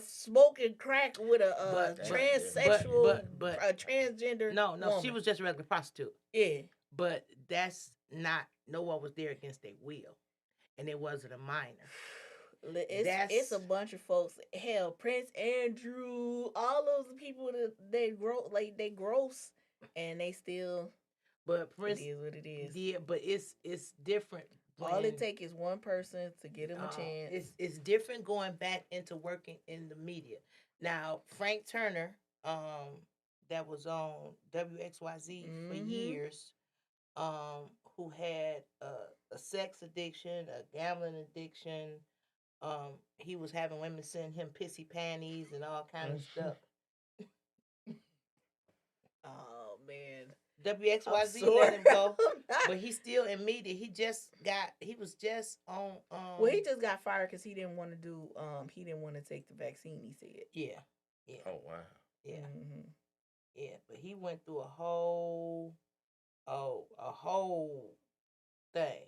smoking crack with a transsexual, a transgender. No, woman. she was just a regular prostitute. Yeah, but that's not. No one was there against their will, and it wasn't a minor. It's a bunch of folks. Hell, Prince Andrew, all those people that they gross, and they still. But Prince, it is what it is. Yeah, but it's different. All it takes is one person to get him a chance. It's different going back into working in the media. Now Frank Turner, that was on WXYZ for years, who had a sex addiction, a gambling addiction. He was having women send him pissy panties and all kind of stuff. Oh man. WXYZ let him go, but he's still in media. He was just on. Well, he just got fired because he didn't want to do. He didn't want to take the vaccine. He said. Yeah. Oh wow. Yeah. Mm-hmm. Yeah, but he went through a whole thing,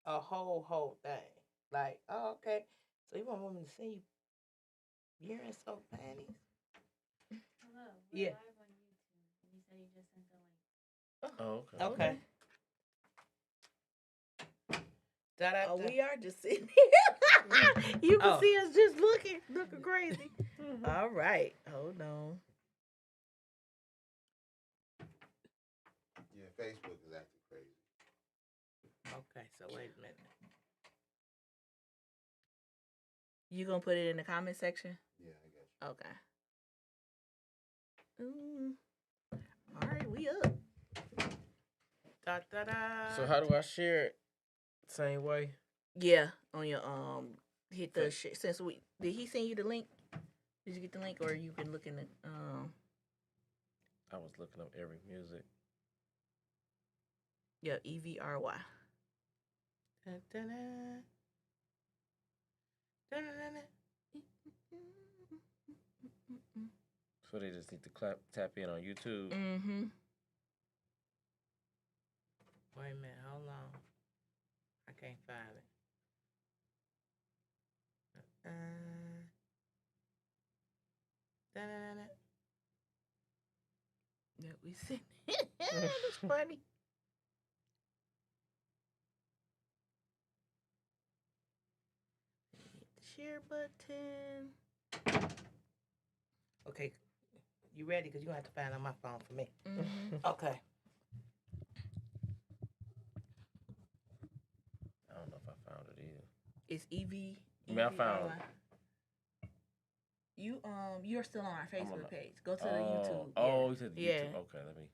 a whole thing. Like, oh, okay, so you want women to see you urine soaked panties? Hello. Yeah. Live on YouTube. You said you just sent the link. Oh, okay. We are just sitting here. You can see us just looking crazy. All right, hold on. Yeah, Facebook is acting crazy. Okay, so wait a minute. You gonna put it in the comment section? Yeah, I got you. Okay. All right, we up. So how do I share it? Same way? Yeah, on your hit the shit. Did he send you the link? Did you get the link, or you can look in the I was looking up every music. Yeah, EVRY. So they just need to tap in on YouTube. Mm-hmm. Wait a minute, hold on. I can't find it. Yeah, we see. It's funny. Hit the share button. Okay, you ready? Because you're going to have to find it on my phone for me. Mm-hmm. Okay. I don't know if I found it either. It's EV. I mean, I found it. You're still on our Facebook page. Go to the YouTube. Oh, you said the yeah. YouTube. Okay, let me.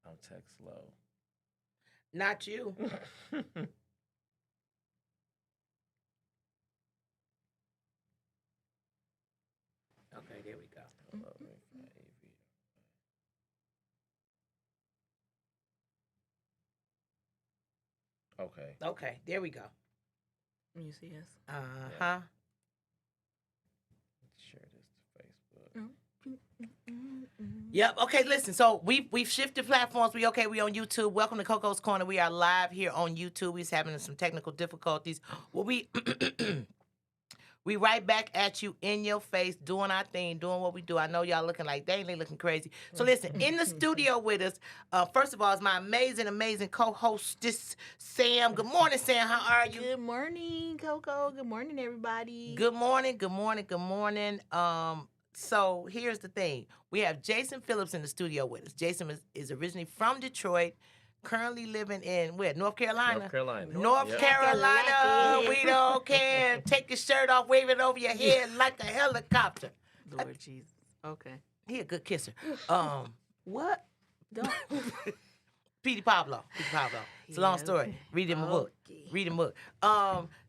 I'm text slow. Not you. Okay, there we go. Okay, there we go. You see us? Uh-huh. Yeah. Share this to Facebook. Yep. Okay, listen. So we've shifted platforms. We on YouTube. Welcome to Coco's Corner. We are live here on YouTube. We're having some technical difficulties. Well, we right back at you in your face, doing our thing, doing what we do. I know y'all looking like they looking crazy. So listen, in the studio with us, first of all, is my amazing co-hostess, Sam. Good morning, Sam. How are you? Good morning, Coco. Good morning, everybody. Good morning. So here's the thing. We have Jason Phillips in the studio with us. Jason is originally from Detroit, currently living in, where? North Carolina? North Carolina. We don't care. Take your shirt off, wave it over your head like a helicopter. Lord Jesus. Okay. He a good kisser. What? Don't. Petey Pablo. It's a long story. Read him a book.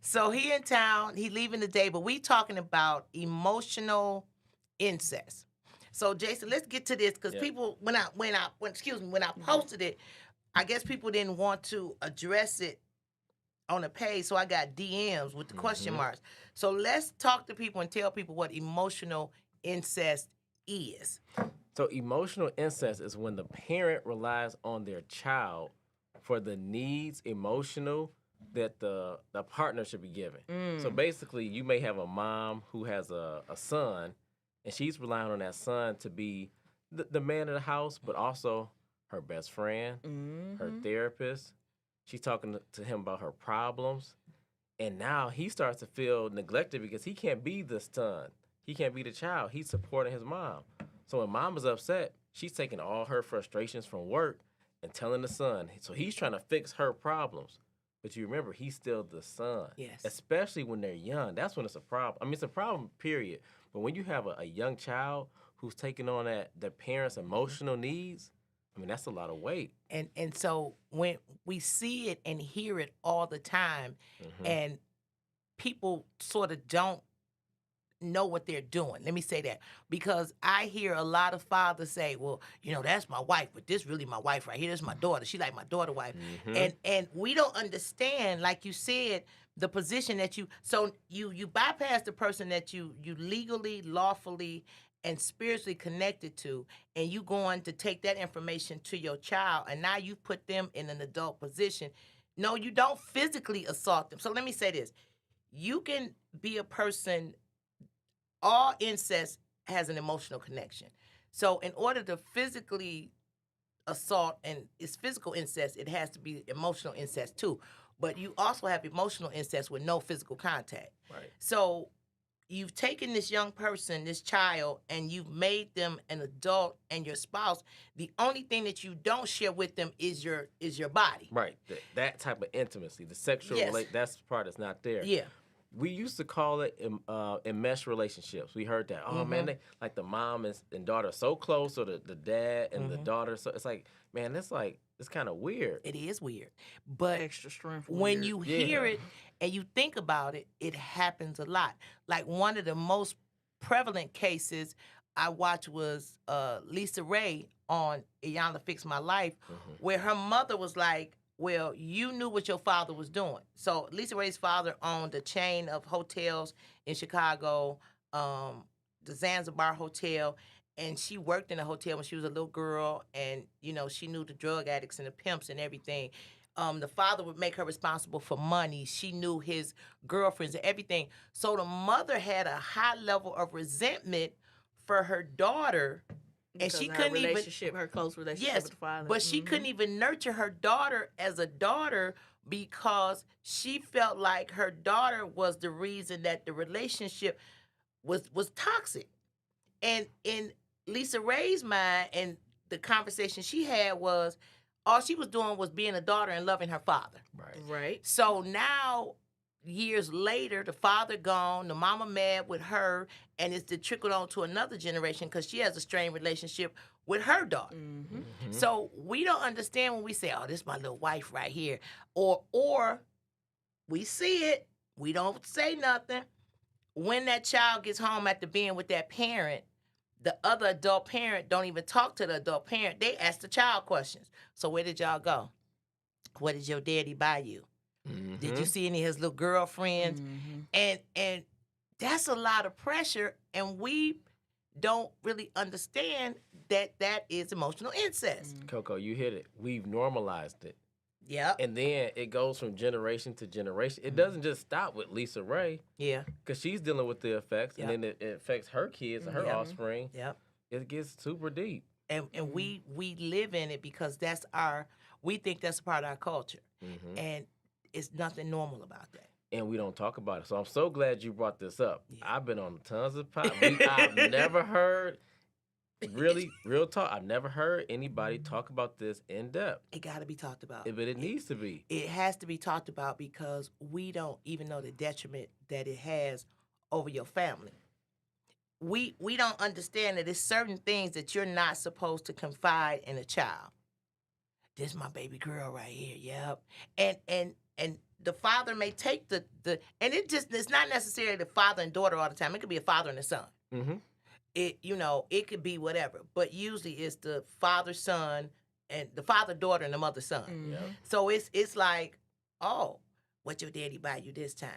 So he in town. He leaving today, but we talking about emotional incest. So Jason, let's get to this because people when I posted it, I guess people didn't want to address it on the page, so I got DMs with the question marks. So let's talk to people and tell people what emotional incest is. So emotional incest is when the parent relies on their child for the needs, emotional, that the partner should be given. So basically, you may have a mom who has a son, and she's relying on that son to be the man of the house, but also her best friend, her therapist. She's talking to him about her problems. And now he starts to feel neglected because he can't be the son. He can't be the child. He's supporting his mom. So when mom is upset, she's taking all her frustrations from work and telling the son. So he's trying to fix her problems. But you remember, he's still the son. Yes. Especially when they're young. That's when it's a problem. I mean, it's a problem, period. But when you have a young child who's taking on the parents' emotional needs, I mean, that's a lot of weight. And so when we see it and hear it all the time, and people sort of don't know what they're doing. Let me say that. Because I hear a lot of fathers say, well, you know, that's my wife, but this really my wife right here. This is my daughter. She like my daughter wife. And we don't understand, like you said, the position that you bypass the person that you legally, lawfully, and spiritually connected to, and you going to take that information to your child, and now you put them in an adult position. No, you don't physically assault them. So let me say this. You can be a person, all incest has an emotional connection. So in order to physically assault, and it's physical incest, it has to be emotional incest too. But you also have emotional incest with no physical contact. Right. So you've taken this young person, this child, and you've made them an adult and your spouse. The only thing that you don't share with them is your body. Right. That type of intimacy, the sexual, that's the part that's not there. Yeah. We used to call it enmeshed relationships. We heard that. Oh, man, they, like the mom and daughter are so close, or the dad and the daughter. So it's like, man, it's kind of weird. It is weird. But Extra strength. when you hear it and you think about it, it happens a lot. Like one of the most prevalent cases I watched was Lisa Ray on Iyanla Fix My Life, where her mother was like, well, you knew what your father was doing. So Lisa Ray's father owned a chain of hotels in Chicago, the Zanzibar Hotel, and she worked in a hotel when she was a little girl, and, you know, she knew the drug addicts and the pimps and everything. The father would make her responsible for money. She knew his girlfriends and everything. So the mother had a high level of resentment for her daughter, and she couldn't her close relationship with the father. But she couldn't even nurture her daughter as a daughter because she felt like her daughter was the reason that the relationship was toxic. And in Lisa Ray's mind, and the conversation she had was, all she was doing was being a daughter and loving her father. Right. So now, years later, the father gone, the mama mad with her, and it's trickled on to another generation because she has a strained relationship with her daughter. So we don't understand when we say, oh, this is my little wife right here. Or we see it, we don't say nothing. When that child gets home after being with that parent, the other adult parent don't even talk to the adult parent. They ask the child questions. So where did y'all go? What did your daddy buy you? Did you see any of his little girlfriends? And that's a lot of pressure, and we don't really understand that is emotional incest. Coco, you hit it. We've normalized it. Yeah. And then it goes from generation to generation. It doesn't just stop with Lisa Ray. Yeah. Because she's dealing with the effects, and then it affects her kids and her offspring. Yep. It gets super deep. And we live in it because we think that's a part of our culture. And it's nothing normal about that. And we don't talk about it. So I'm so glad you brought this up. Yeah. I've been on tons of podcasts. I've never heard, really, real talk, I've never heard anybody talk about this in depth. It got to be talked about. But it needs to be. It has to be talked about because we don't even know the detriment that it has over your family. We don't understand that there's certain things that you're not supposed to confide in a child. This is my baby girl right here, yep. And the father may take the and it's not necessarily the father and daughter all the time. It could be a father and a son. It could be whatever. But usually it's the father son and the father daughter and the mother son. So it's like, oh, what your daddy buy you this time?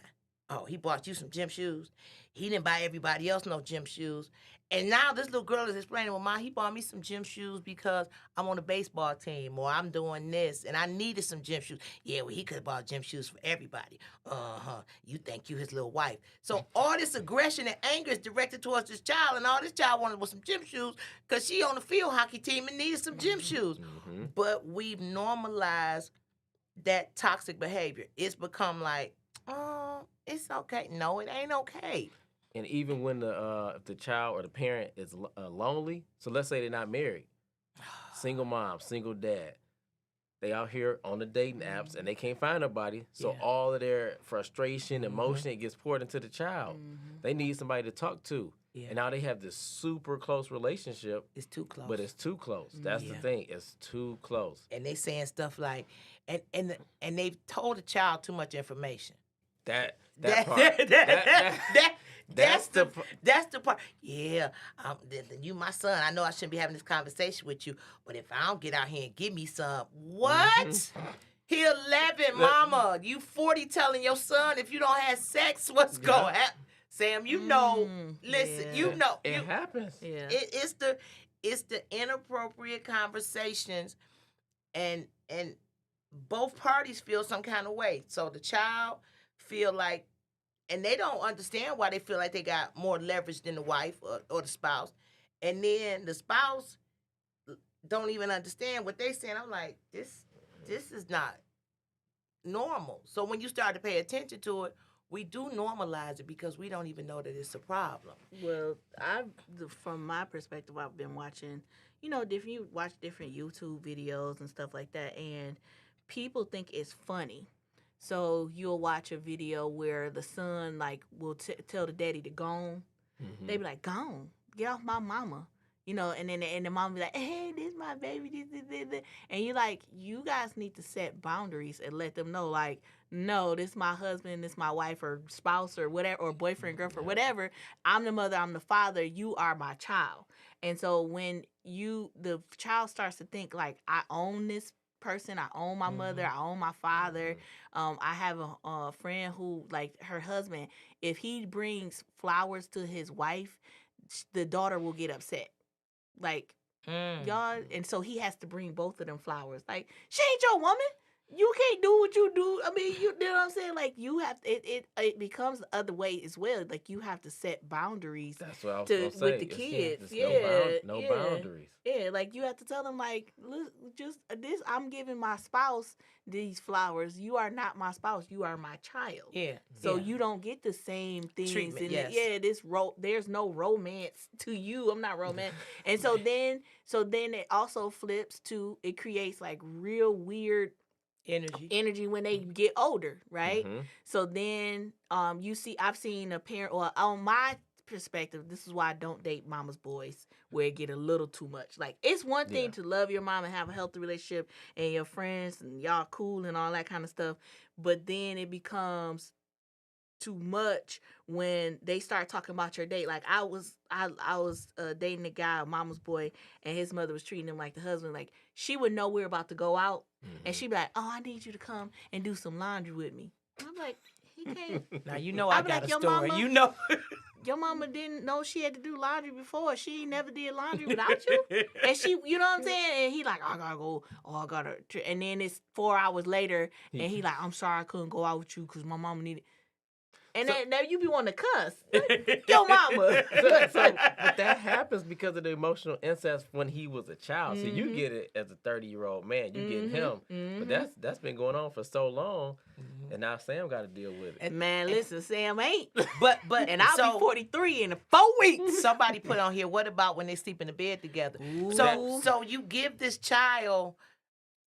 Oh, he bought you some gym shoes. He didn't buy everybody else no gym shoes. And now this little girl is explaining, well, Ma, he bought me some gym shoes because I'm on a baseball team or I'm doing this and I needed some gym shoes. Yeah, well, he could have bought gym shoes for everybody. Uh-huh. You think you his little wife. So all this aggression and anger is directed towards this child, and all this child wanted was some gym shoes because she on the field hockey team and needed some gym shoes. Mm-hmm. But we've normalized that toxic behavior. It's become like, oh, it's okay. No, it ain't okay. And even when the child or the parent is lonely, so let's say they're not married, single mom, single dad, they out here on the dating apps and they can't find nobody, so all of their frustration, emotion, it gets poured into the child. They need somebody to talk to. Yeah. And now they have this super close relationship. It's too close. But it's too close. That's the thing. It's too close. And they saying stuff like, and they've told the child too much information. That part. That's the part. Yeah, you my son. I know I shouldn't be having this conversation with you, but if I don't get out here and give me some, what? He 11, mama. You 40 telling your son if you don't have sex, what's going to happen? Sam, you know, listen, you know. It happens. Yeah. It's the inappropriate conversations and both parties feel some kind of way. So the child feel like, and they don't understand why they feel like they got more leverage than the wife or the spouse. And then the spouse don't even understand what they saying. I'm like, this is not normal. So when you start to pay attention to it, we do normalize it because we don't even know that it's a problem. Well, from my perspective, I've been watching, you watch different YouTube videos and stuff like that, and people think it's funny. So you'll watch a video where the son will tell the daddy to go on. Mm-hmm. They be like, "Go on, get off my mama," and then the mom be like, "Hey, this my baby, this," and you like, you guys need to set boundaries and let them know, like, no, this my husband, this my wife or spouse or whatever, or boyfriend, girlfriend, whatever. I'm the mother, I'm the father. You are my child, and so when the child starts to think like, I own this person, I own my mother, I own my father. I have a friend who, like, her husband, if he brings flowers to his wife, the daughter will get upset. Like, y'all, and so he has to bring both of them flowers. Like, she ain't your woman. You can't do what you do. I mean, you know what I'm saying? Like, you have it becomes the other way as well. Like, you have to set boundaries. That's what I was gonna say. With the kids. No boundaries. Yeah, like, you have to tell them, like, look, just this. I'm giving my spouse these flowers. You are not my spouse. You are my child. Yeah. So you don't get the same things. Treatment, yes. There's no romance to you. I'm not romantic. And so then it also flips to, it creates like real weird energy when they get older, right? Mm-hmm. So then I've seen a parent, or on my perspective, this is why I don't date mama's boys, where it get a little too much. Like, it's one thing to love your mom and have a healthy relationship and your friends and y'all cool and all that kind of stuff, but then it becomes too much when they start talking about your date. Like, I was dating a guy, a mama's boy, and his mother was treating him like the husband. Like, she would know we're about to go out, and she'd be like, "Oh, I need you to come and do some laundry with me." And I'm like, he can't. Now you know I got a story. Mama, you know, your mama didn't know she had to do laundry before. She never did laundry without you. And she, you know what I'm saying? And he like, I gotta go. Oh, I gotta. And then it's 4 hours later, and he like, I'm sorry I couldn't go out with you because my mama needed. And then now you be wanting to cuss. Your mama. But that happens because of the emotional incest when he was a child. So you get it as a 30-year-old man. You get him. But that's been going on for so long. And now Sam got to deal with it. And man, listen, Sam ain't. But and I'll be 43 in 4 weeks. Somebody put on here, what about when they sleep in the bed together? Ooh. So you give this child,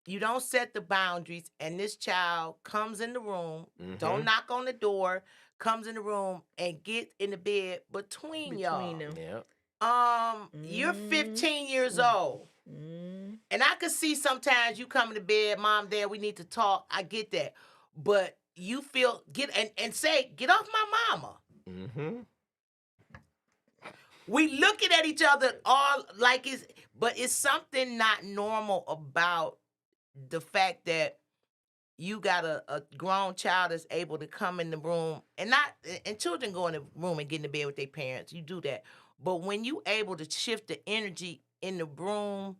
you don't set the boundaries, and this child comes in the room, don't knock on the door, comes in the room and get in the bed between y'all. Them. Yeah. You're 15 years old. And I could see sometimes you come to bed, Mom, Dad, we need to talk. I get that. But you feel, get off my mama. We looking at each other all like but it's something not normal about the fact that you got a grown child that's able to come in the room and children go in the room and get in the bed with their parents. You do that. But when you able to shift the energy in the room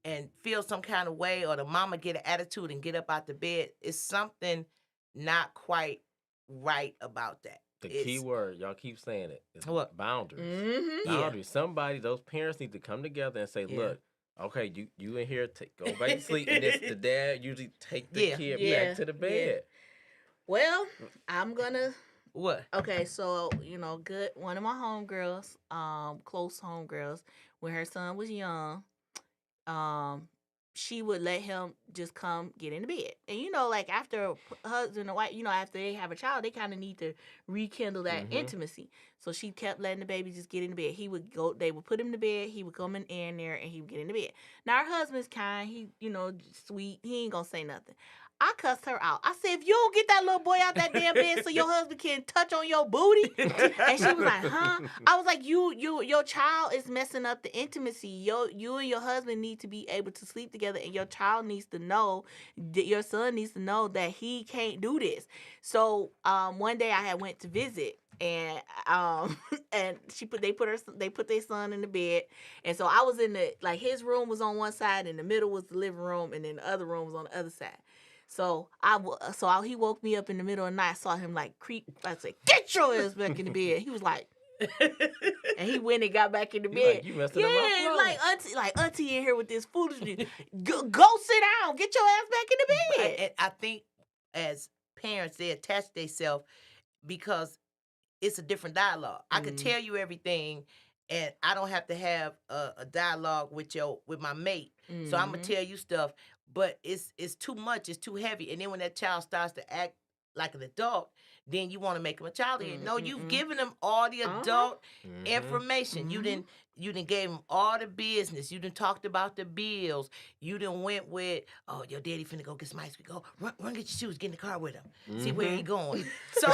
and feel some kind of way, or the mama get an attitude and get up out the bed, it's something not quite right about that. The key word, y'all keep saying it, is What? boundaries. Mm-hmm. Yeah. Boundaries. Somebody, those parents need to come together and say, Yeah. look, okay, you in here, go back to sleep. And the dad usually take the Yeah. kid Yeah. back to the bed. Well, I'm gonna. What? Okay, so good. One of my homegirls, close homegirls, when her son was young, she would let him just come get in the bed. And like after husband and wife, after they have a child, they kind of need to rekindle that intimacy. So she kept letting the baby just get in the bed. They would put him to bed, he would come in there and he would get in the bed. Now her husband's kind, he, sweet, he ain't gonna say nothing. I cussed her out. I said, if you don't get that little boy out that damn bed so your husband can touch on your booty. And she was like, huh? I was like, your child is messing up the intimacy. You and your husband need to be able to sleep together, and your child needs to know, your son needs to know that he can't do this. So one day I had went to visit, and and they put their son in the bed, and so I was in his room was on one side, and the middle was the living room, and then the other room was on the other side. So he woke me up in the middle of the night. I saw him creep. I said, "Get your ass back in the bed." He was like, and he went and got back in the bed. You messing up my flow. Auntie in here with this foolishness. Go sit down. Get your ass back in the bed. And I think as parents, they attach themselves because it's a different dialogue. I could tell you everything, and I don't have to have a dialogue with my mate. So I'm gonna tell you stuff, but it's too much. It's too heavy. And then when that child starts to act like an adult, then you want to make him a child again. No, you've given them all the adult information. You didn't gave him all the business. You didn't talked about the bills. You didn't went with, oh, your daddy finna go get some ice cream. Go run get your shoes. Get in the car with him. See where he going. So,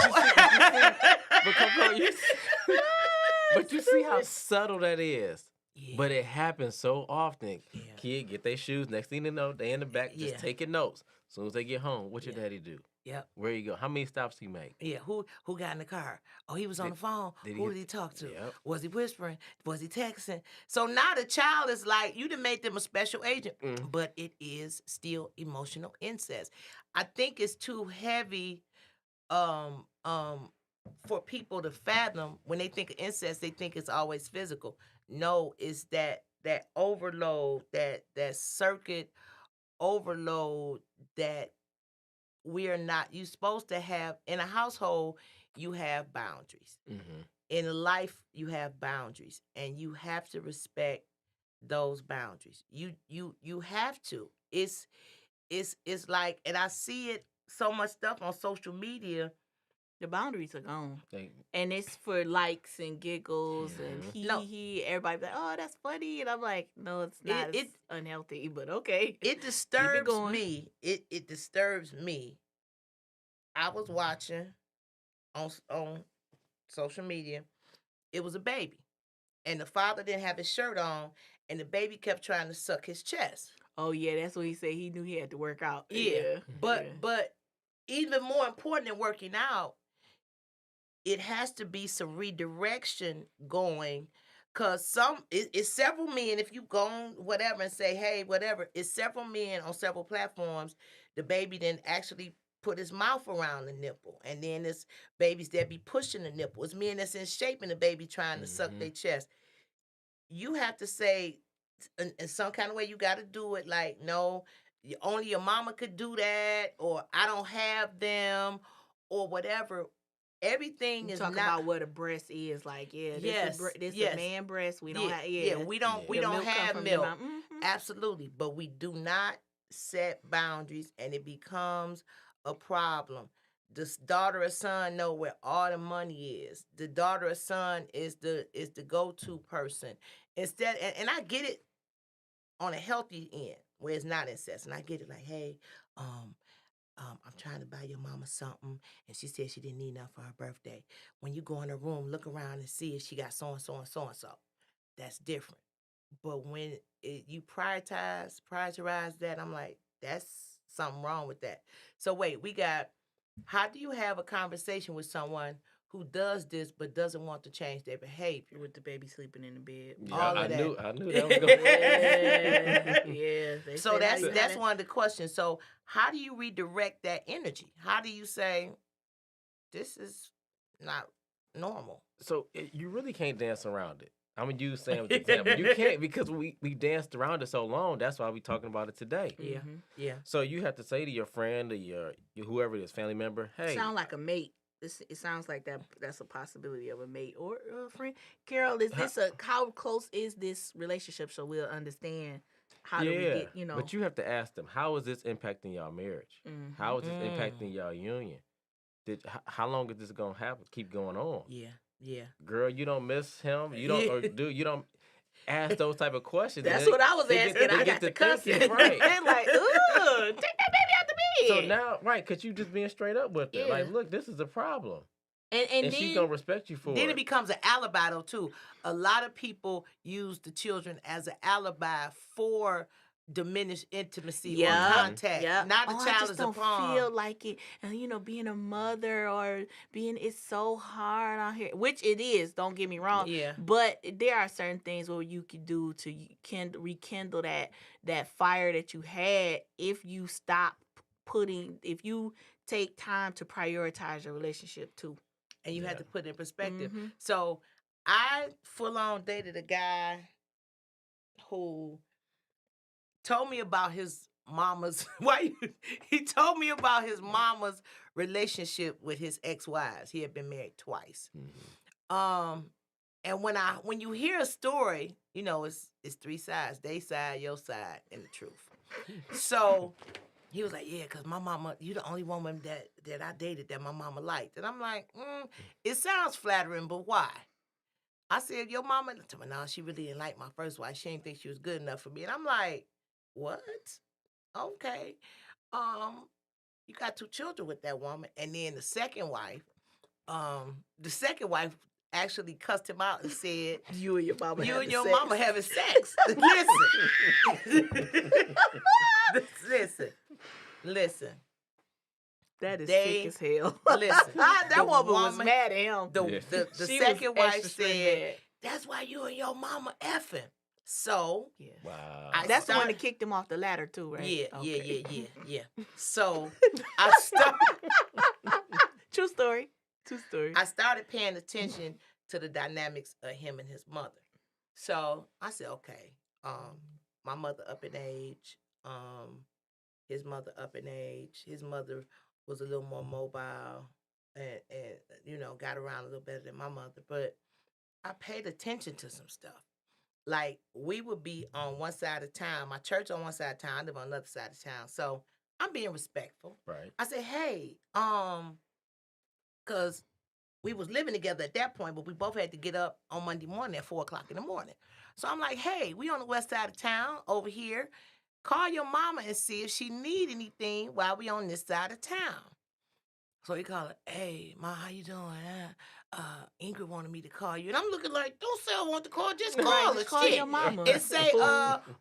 but you see how subtle that is. Yeah. But it happens so often. Yeah. Kid get their shoes. Next thing they know, they in the back just taking notes. As soon as they get home, what your daddy do? Yep. Where you go? How many stops he make? Yeah. Who got in the car? Oh, he was on the phone. Who did he talk to? Yep. Was he whispering? Was he texting? So now the child is like, you done made them a special agent, but it is still emotional incest. I think it's too heavy for people to fathom. When they think of incest, they think it's always physical. No, it's that overload, that circuit overload that we're not. You're supposed to have in a household. You have boundaries. In life, you have boundaries, and you have to respect those boundaries. You have to. It's like, and I see it so much stuff on social media. The boundaries are gone. And it's for likes and giggles and he. Everybody be like, oh, that's funny. And I'm like, no, it's not. It's unhealthy, but okay. It disturbs me. It disturbs me. I was watching on social media. It was a baby. And the father didn't have his shirt on, and the baby kept trying to suck his chest. Oh, yeah, that's what he said. He knew he had to work out. Yeah. But even more important than working out, it has to be some redirection going, because it's several men. If you go on whatever and say, hey, whatever, it's several men on several platforms. The baby then actually put his mouth around the nipple, and then there's babies that be pushing the nipple. It's men that's in shape and the baby trying to suck their chest. You have to say, in some kind of way, you got to do it like, no, only your mama could do that, or I don't have them, or whatever. Everything is talk not about what a breast is like. Yeah, this is a man breast. We don't have. Yeah, we don't have milk. Absolutely, but we do not set boundaries, and it becomes a problem. The daughter or son know where all the money is. The daughter or son is the go-to person. Instead, and I get it on a healthy end where it's not incest, and I get it like, hey, I'm trying to buy your mama something, and she said she didn't need enough for her birthday. When you go in her room, look around and see if she got so and so and so and so. That's different. But when you prioritize that, I'm like, that's something wrong with that. So wait, we got, how do you have a conversation with someone who does this but doesn't want to change their behavior? With the baby sleeping in the bed. Yeah, All I of that. knew that was going. Yeah. They So say now that's one of the questions. So how do you redirect that energy? How do you say, this is not normal? So you really can't dance around it. I'm gonna use Sam's example. You can't, because we danced around it so long. That's why we talking about it today. Yeah, Mhm. yeah. So you have to say to your friend or your whoever it is, family member, hey, Sound like a mate. It sounds like that's a possibility of a mate or a friend. Carol, is this how close is this relationship so we'll understand how do we get, But you have to ask them, how is this impacting y'all marriage? Mhm. How is this impacting y'all union? How long is this gonna happen? Keep going on? Yeah, yeah. Girl, you don't miss him. You don't, or dude, you don't ask those type of questions. That's and what I was they asking. I got the cussing. thinking, right? They're like, ugh, take that baby out the bed. So now, right, because you just being straight up with her. Like, Yeah. look, this is a problem. and And then she's going to respect you for Then it. it becomes an alibi, though, too. A lot of people use the children as an alibi for diminished intimacy or contact. Now the I child just is don't a pawn. feel like it. And being a mother or it's so hard out here, which it is. Don't get me wrong. Yeah. But there are certain things where you can do to rekindle that fire that you had if you stop if you take time to prioritize your relationship too. And you had to put it in perspective. Mhm. So I full on dated a guy who told me about his mama's he told me about his mama's relationship with his ex-wives. He had been married twice. And when you hear a story, it's three sides: they side, your side, and the truth. So he was like, yeah, because my mama, you the only woman that I dated that my mama liked. And I'm like, it sounds flattering, but why? I said, your mama, no, she really didn't like my first wife. She didn't think she was good enough for me. And I'm like, what? Okay. You got 2 children with that woman. And then the second wife actually cussed him out and said, You and your mama. you and having your sex. mama having sex. Listen. That is They- sick as hell. listen, that the woman was woman- mad at him. The She second was wife extra straight said, mad. that's why you and your mama effing. So, Yeah. Wow. That's the one started- that kicked him off the ladder too, right? yeah, Okay. yeah. So, I True story. True story. I started paying attention to the dynamics of him and his mother. So, I said, okay, my mother up in age, his mother up in age. His mother was a little more mobile and got around a little better than my mother. But I paid attention to some stuff. Like, we would be on one side of town, my church on one side of town, I live on the other side of town. So I'm being respectful. Right. I said, hey, because we was living together at that point, but we both had to get up on Monday morning at 4:00 in the morning. So I'm like, hey, we on the west side of town over here. Call your mama and see if she need anything while we on this side of town. So he called her, hey, Ma, how you doing? Ingrid wanted me to call you. And I'm looking like, don't say I want to call, just call Right, her. just call shit. your mama. And say, Fool.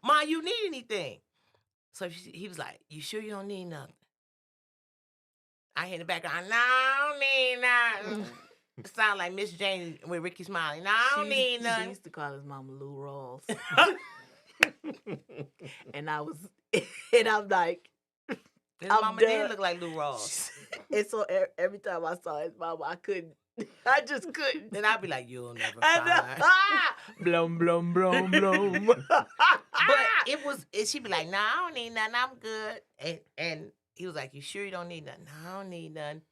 Ma, you need anything? So he was like, you sure you don't need nothing? I hear in the background, no, I don't need nothing. It sound like Miss Jane with Ricky Smiley. No, I don't need She nothing. used to call his mama Lou Rawls. And I'm like, His I'm mama done. did look like Lou Rawls. and so every time I saw his mama, I just couldn't. Then I'd be like, you'll never And, find. blum, blum, blum, blum. But she'd be like, nah, I don't need nothing. I'm good. And he was like, you sure you don't need nothing? Nah, I don't need nothing.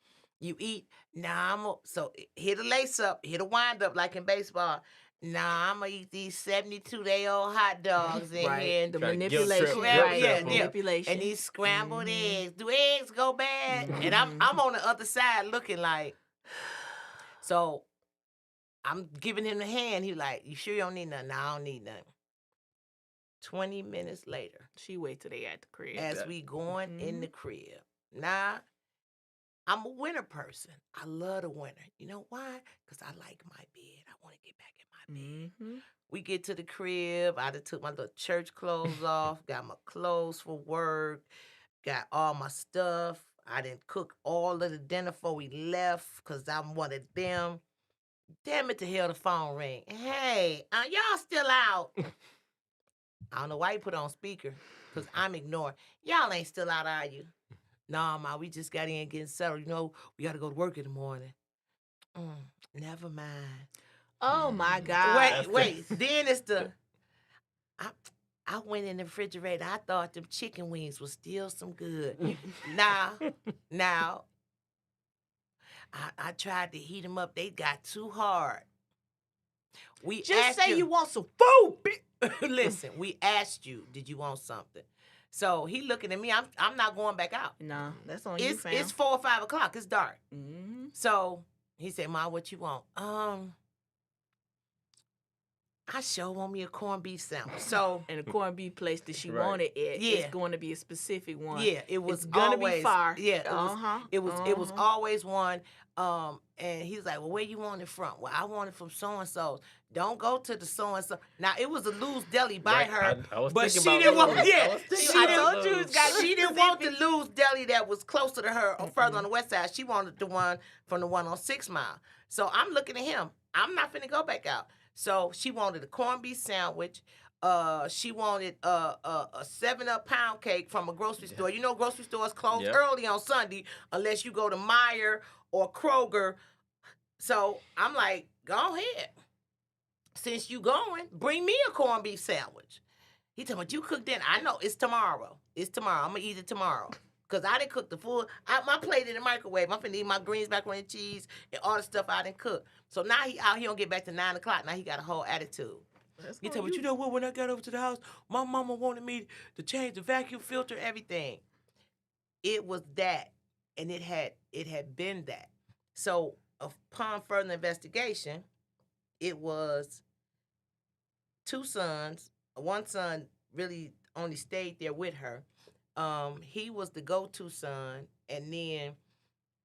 You eat? Nah, so hit a lace up, hit a wind up like in baseball. Nah, I'm going to eat these 72-day-old hot dogs in Right. here. The Try to guilt manipulation. trip- guilt Right. trip the them. manipulation. And these scrambled Mhm. eggs. Do eggs go bad? And I'm on the other side looking like, so I'm giving him the hand. He like, you sure you don't need nothing? Nah, I don't need nothing. 20 minutes later, She wait till they at the crib. as we going in the crib. Now, I'm a winter person. I love the winter. You know why? Because I like my bed. I want to get back in my bed. Mm-hmm. We get to the crib. I done took my little church clothes off, got my clothes for work. got all my stuff. I didn't cook all of the dinner before we left because I'm one of them. Damn it to hell, the phone ring. Hey, y'all still out? I don't know why you put it on speaker because I'm ignoring. Y'all ain't still out, are you? No, ma, we just got in getting settled. You know, we got to go to work in the morning. Never mind. Oh my God. Wait. Then it's I went in the refrigerator. I thought them chicken wings was still some good. Now, I tried to heat them up. They got too hard. We Just say you want some food, bitch. Listen, we asked you, did you want something? So he looking at me. I'm not going back out. No, that's on you, fam. It's 4 or 5 o'clock. It's dark. Mm-hmm. So he said, "Ma, what you want?" I sure want me a corned beef sandwich. So And the corned beef place that she Right. wanted it, Yeah. it's going to be a specific one. yeah, it was It's gonna always, be far. Yeah, it was always one. And he was like, "Well, where you want it from?" "Well, I want it from so and so's." "Don't go to the so and so." Now it was a Lou's Deli by Right. her, I was but thinking she about didn't want. Lou's. Yeah, I was thinking she about didn't. told you it's gotta be She didn't want the Lou's Deli that was closer to her or further on the west side. She wanted the one from the one on 6 Mile. So I'm looking at him. I'm not finna go back out. So she wanted a corned beef sandwich. She wanted a 7-Up pound cake from a grocery store. You know, grocery stores close Yep. early on Sunday unless you go to Meijer or Kroger. So I'm like, go ahead. Since you going, bring me a corned beef sandwich. He told me, "You cook dinner." I know, it's tomorrow. It's tomorrow. I'm going to eat it tomorrow. Because I didn't cook the full. My plate in the microwave. I'm finna eat my greens, macaroni and cheese, and all the stuff I didn't cook. So now he out here don't get back to 9 o'clock. Now he got a whole attitude. He told me, "You know what, when I got over to the house, my mama wanted me to change the vacuum filter, everything." It was that. And it had been that. So upon further investigation, it was 2 sons. One son really only stayed there with her. He was the go-to son, and then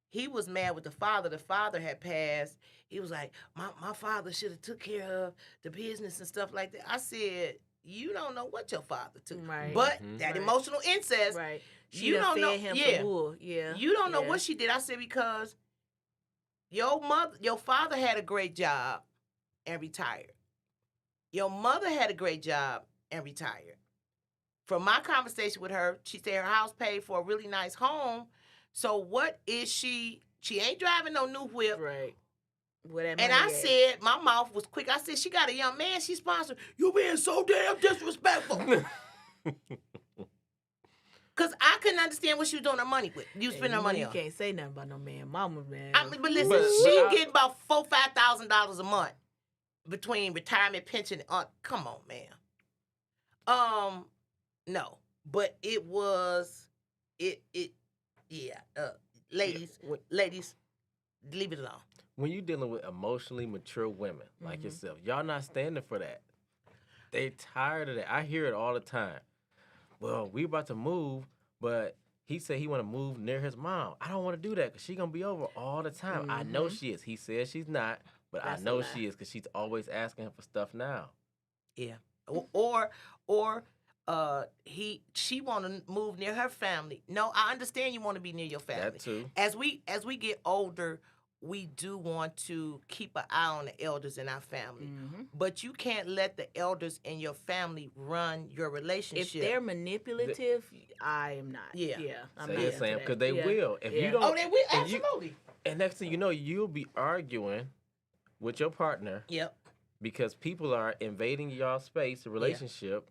he was mad with the father. The father had passed. He was like, my father should have took care of the business and stuff like that. I said, you don't know what your father took. Right. But Mhm. that Right. emotional incest, Right. She you done don't fed know. him Yeah. some wool. Yeah. You don't know Yeah. what she did. I said, because your father had a great job and retired. Your mother had a great job and retired. From my conversation with her, she said her house paid for a really nice home. So what is she? She ain't driving no new whip. Right. Where that And money I at? said, my mouth was quick. I said, she got a young man she sponsored. You being so damn disrespectful. Because I couldn't understand what she was doing her money with. You spend her money You on. can't say nothing about no man. Mama, man. I mean, but listen, But she I- getting about $4,000-$5,000 a month between retirement, pension, and come on, man. No, but it was, yeah. Ladies, leave it alone. When you're dealing with emotionally mature women like yourself, y'all not standing for that. They tired of that. I hear it all the time. Well, we about to move, but he said he want to move near his mom. I don't want to do that because she going to be over all the time. I know she is. He says she's not, but That's I a know lie. she is because she's always asking him for stuff now. Yeah. She want to move near her family. No, I understand you want to be near your family. That too. As we get older, we do want to keep an eye on the elders in our family. But you can't let the elders in your family run your relationship. If they're manipulative, I am not. Yeah. I'm Say not it, into Sam, that. because they Yeah. will. If you Yeah. don't, Oh, they will, if you- absolutely. and next thing you know, you'll be arguing with your partner Yep. because people are invading y'all space, a relationship,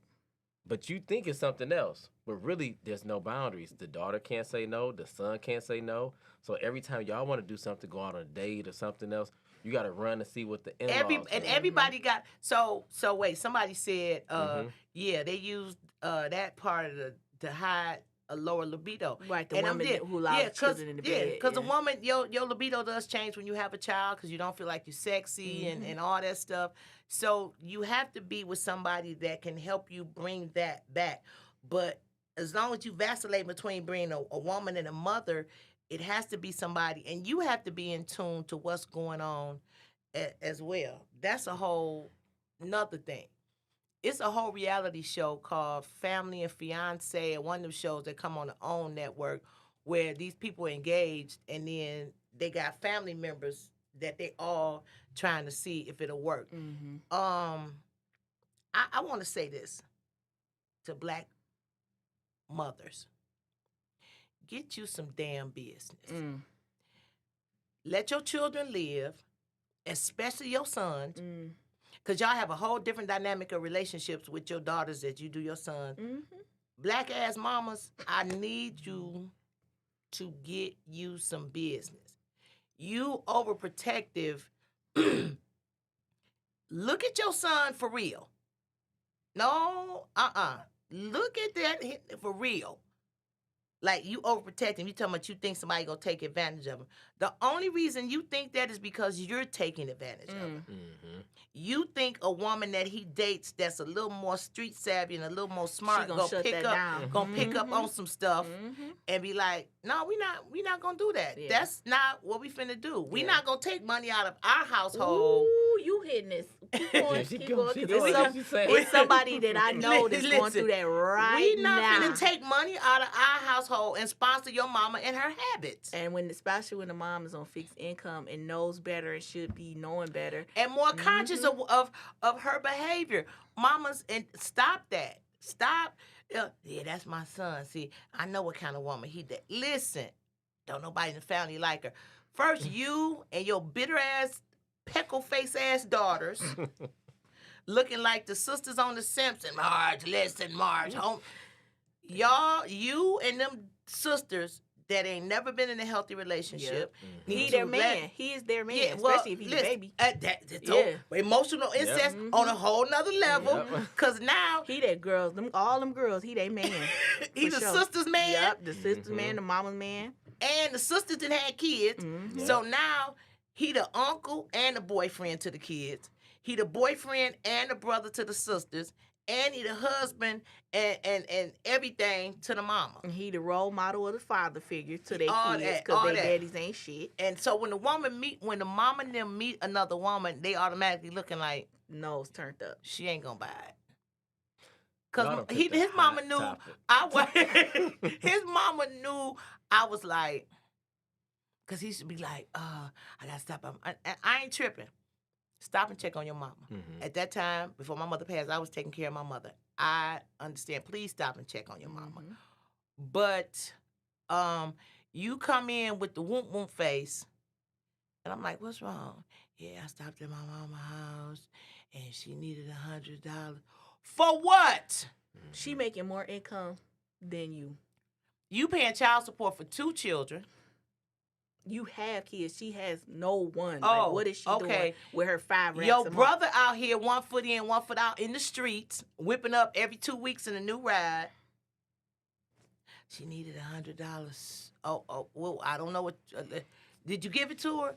but you think it's something else. But really, there's no boundaries. The daughter can't say no. The son can't say no. So every time y'all want to do something, go out on a date or something else, you got to run and see what the in-laws say. Everybody got so wait, somebody said yeah, they used that part of to hide a lower libido. Right, the And woman who allows children in the bed. because the woman, your libido does change when you have a child because you don't feel like you're sexy and all that stuff. So you have to be with somebody that can help you bring that back. But as long as you vacillate between being a woman and a mother, it has to be somebody, and you have to be in tune to what's going on as well. That's a whole another thing. It's a whole reality show called Family and Fiance, and one of them shows that come on the OWN network where these people are engaged and then they got family members that they all trying to see if it'll work. Mm-hmm. I want to say this to black mothers. Get you some damn business. Mm. Let your children live, especially your sons, Mm. because y'all have a whole different dynamic of relationships with your daughters as you do your sons. Mm-hmm. Black ass mamas, I need you to get you some business. You overprotective. Look at your son for real. No, Look at that for real. Like, you overprotect him. You talking about you think somebody gonna take advantage of him. The only reason you think that is because you're taking advantage of him. Mm-hmm. You think a woman that he dates that's a little more street savvy and a little more smart gonna shut that down. gonna pick up on some stuff Mm-hmm. and be like, no, we not gonna do that. Yeah. That's not what we finna do. We Yeah. not gonna take money out of our household. Ooh, you hitting this. Keep going, She keep go- going. she 'Cause going. it's, What she saying? it's somebody that I know that's going Listen, through that right We not now. finna take money out of our household and sponsor your mama and her habits. And especially when the mom is on fixed income and knows better and should be knowing better. And more conscious of her behavior. Mamas, and stop that. Stop. Yeah, that's my son. See, I know what kind of woman he did. Listen, don't nobody in the family like her. First, you and your bitter ass, peckle face ass daughters, looking like the sisters on The Simpsons. Marge, listen, Marge, home. Y'all, you and them sisters that ain't never been in a healthy relationship. Mm-hmm. need He to their let- man. He is their man, Yeah, well, especially if he's listen, a baby. That's emotional incest Mhm. on a whole nother level. Yep. Cause now He that girls, all them girls, he they man. he's for the sure. sister's man, Yep, the sister's Mhm. man, the mama's man. and the sisters that had kids. Mhm. Yep. So now he the uncle and the boyfriend to the kids. He the boyfriend and the brother to the sisters, and he the husband and everything to the mama. And he the role model of the father figure to their All kids that, because all their that. daddies ain't shit. And so when the mama and them meet another woman, they automatically looking like Nose turned up. she ain't gonna buy it. Y'all Cause done picked a his mama hot knew topic. his mama knew I was like, cause he should be like, I gotta stop. I ain't tripping. Stop and check on your mama. Mhm. At that time, before my mother passed, I was taking care of my mother. I understand. Please stop and check on your mama. Mhm. But you come in with the whoop whoop face, and I'm like, what's wrong? Yeah, I stopped at my mama's house, and she needed $100. For what? She making more income than you. You paying child support for 2 children. You have kids. She has no one. Oh, Like, what is she okay. doing with her 5 racks Your a month? brother out here, 1 foot in, 1 foot out in the streets, whipping up every 2 weeks in a new ride. She needed $100. Oh, well, I don't know what. Did you give it to her?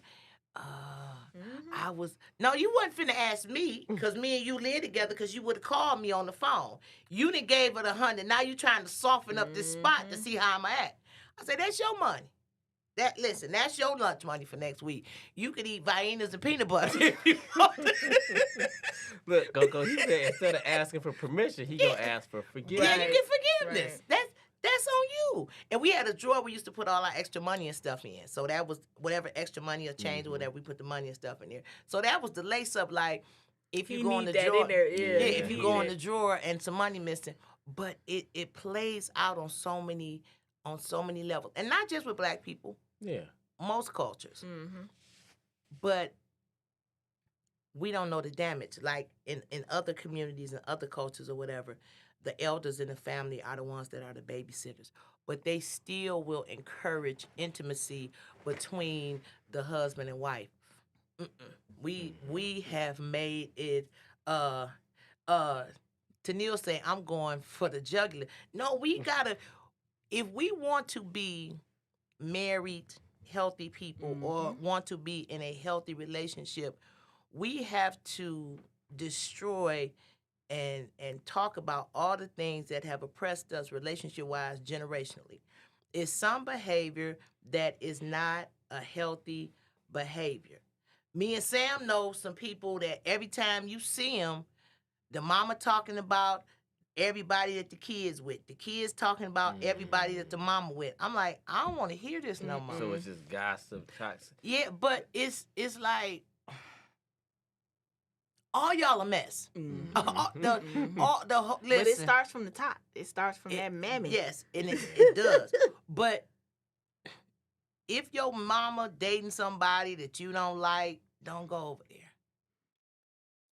Mhm. No, you wasn't finna ask me, because me and you live together, because you would have called me on the phone. You done gave her the 100. Now you trying to soften up this spot to see how I'm at. I said, that's your money. Listen, that's your lunch money for next week. You could eat Viennas and peanut butter if you want. Look, Coco, he said instead of asking for permission, he gonna ask for forgiveness. Yeah, you get forgiveness. Right. That's on you. And we had a drawer we used to put all our extra money and stuff in. So that was whatever extra money or change or whatever, we put the money and stuff in there. So that was the lace up, like if you He go in the need that drawer. in there. Yeah, Yeah, if he you go need in the it. drawer and some money missing. But it plays out on so many levels. And not just with black people, Yeah. most cultures. Mhm. But we don't know the damage. Like in other communities and other cultures or whatever, the elders in the family are the ones that are the babysitters. But they still will encourage intimacy between the husband and wife. We have made it Tennille saying, I'm going for the jugular. No, we gotta, if we want to be married, healthy people or want to be in a healthy relationship, we have to destroy and talk about all the things that have oppressed us relationship-wise generationally. It's some behavior that is not a healthy behavior. Me and Sam know some people that every time you see them, the mama talking about everybody that the kids with. The kids talking about everybody that the mama with. I'm like, I don't want to hear this no more. So it's just gossip, toxic. Yeah, but it's like all y'all a mess. Listen, But it starts from the top. It starts from that mammy. Yes, and it does. But if your mama dating somebody that you don't like, don't go over there.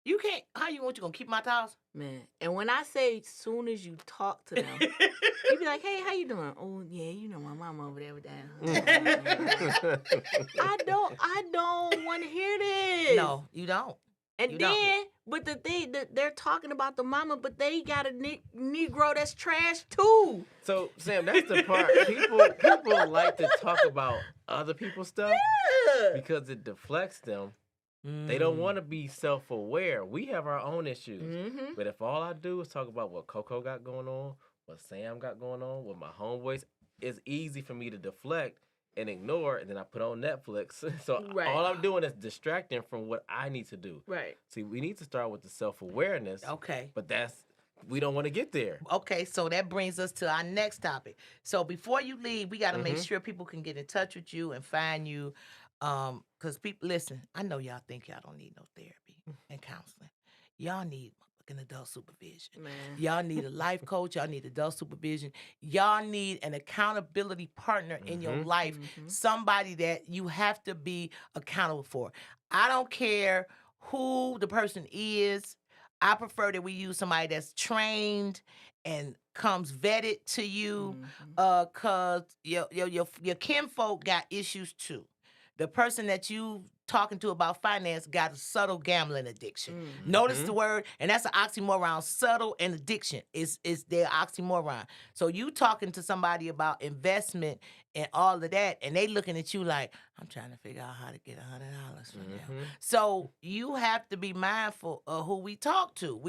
You can't. How you want you gonna keep my towels? Man, and when I say soon as you talk to them, you be like, "Hey, how you doing?" "Oh, yeah, you know my mama over there with that." I don't want to hear this. No, you don't. And You then, don't. but the thing that they're talking about the mama, but they got a Negro that's trash too. So Sam, that's the part. People like to talk about other people's stuff because it deflects them. They don't want to be self-aware. We have our own issues. Mm-hmm. But if all I do is talk about what Coco got going on, what Sam got going on, what my homeboys, it's easy for me to deflect and ignore, and then I put on Netflix. So all I'm doing is distracting from what I need to do. Right. See, we need to start with the self-awareness. Okay. But we don't want to get there. Okay, so that brings us to our next topic. So before you leave, we got to make sure people can get in touch with you and find you. Because people, listen, I know y'all think y'all don't need no therapy and counseling. Y'all need fucking adult supervision. Man. Y'all need a life coach. Y'all need adult supervision. Y'all need an accountability partner in your life. Somebody that you have to be accountable for. I don't care who the person is. I prefer that we use somebody that's trained and comes vetted to you, cause your kinfolk got issues too. The person that you talking to about finance got a subtle gambling addiction. Notice the word, and that's an oxymoron. Subtle and addiction is their oxymoron. So you talking to somebody about investment and all of that, and they looking at you like, I'm trying to figure out how to get $100 from them. So you have to be mindful of who we talk to.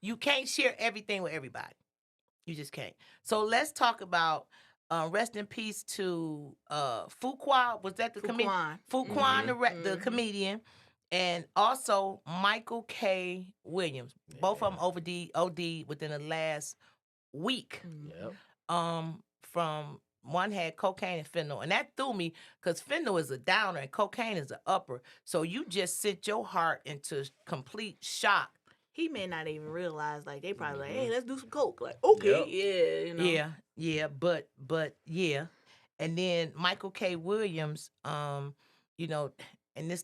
You can't share everything with everybody. You just can't. So let's talk about rest in peace to Fuqua. Was that the comedian? Fuquan, the comedian. And also Michael K. Williams. Both of them OD within the last week. From one had cocaine and fentanyl. And that threw me because fentanyl is a downer and cocaine is an upper. So you just sent your heart into complete shock. He may not even realize, like, they probably like, hey, let's do some coke. Like, okay, you know. Yeah, but yeah. And then Michael K. Williams, you know, and this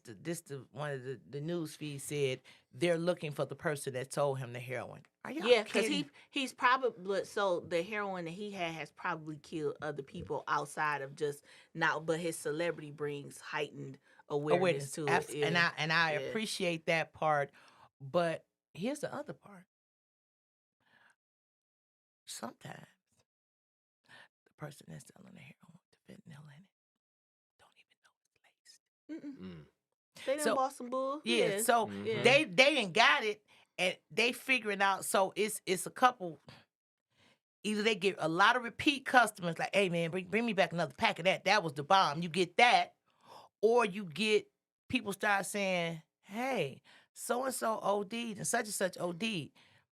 one of the news feeds said they're looking for the person that sold him the heroin. Are y'all because he's probably, so the heroin that he has probably killed other people outside of just now, but his celebrity brings heightened awareness to it. Yeah. And I appreciate that part, but here's the other part. Sometimes the person that's selling the heroin with the fentanyl in it don't even know it's laced. They done bought some bull. Yeah, so they didn't got it, and they figuring out. So it's a couple. Either they get a lot of repeat customers, like, hey man, bring me back another pack of that. That was the bomb. You get that, or you get people start saying, hey, so and so OD'd and such OD'd.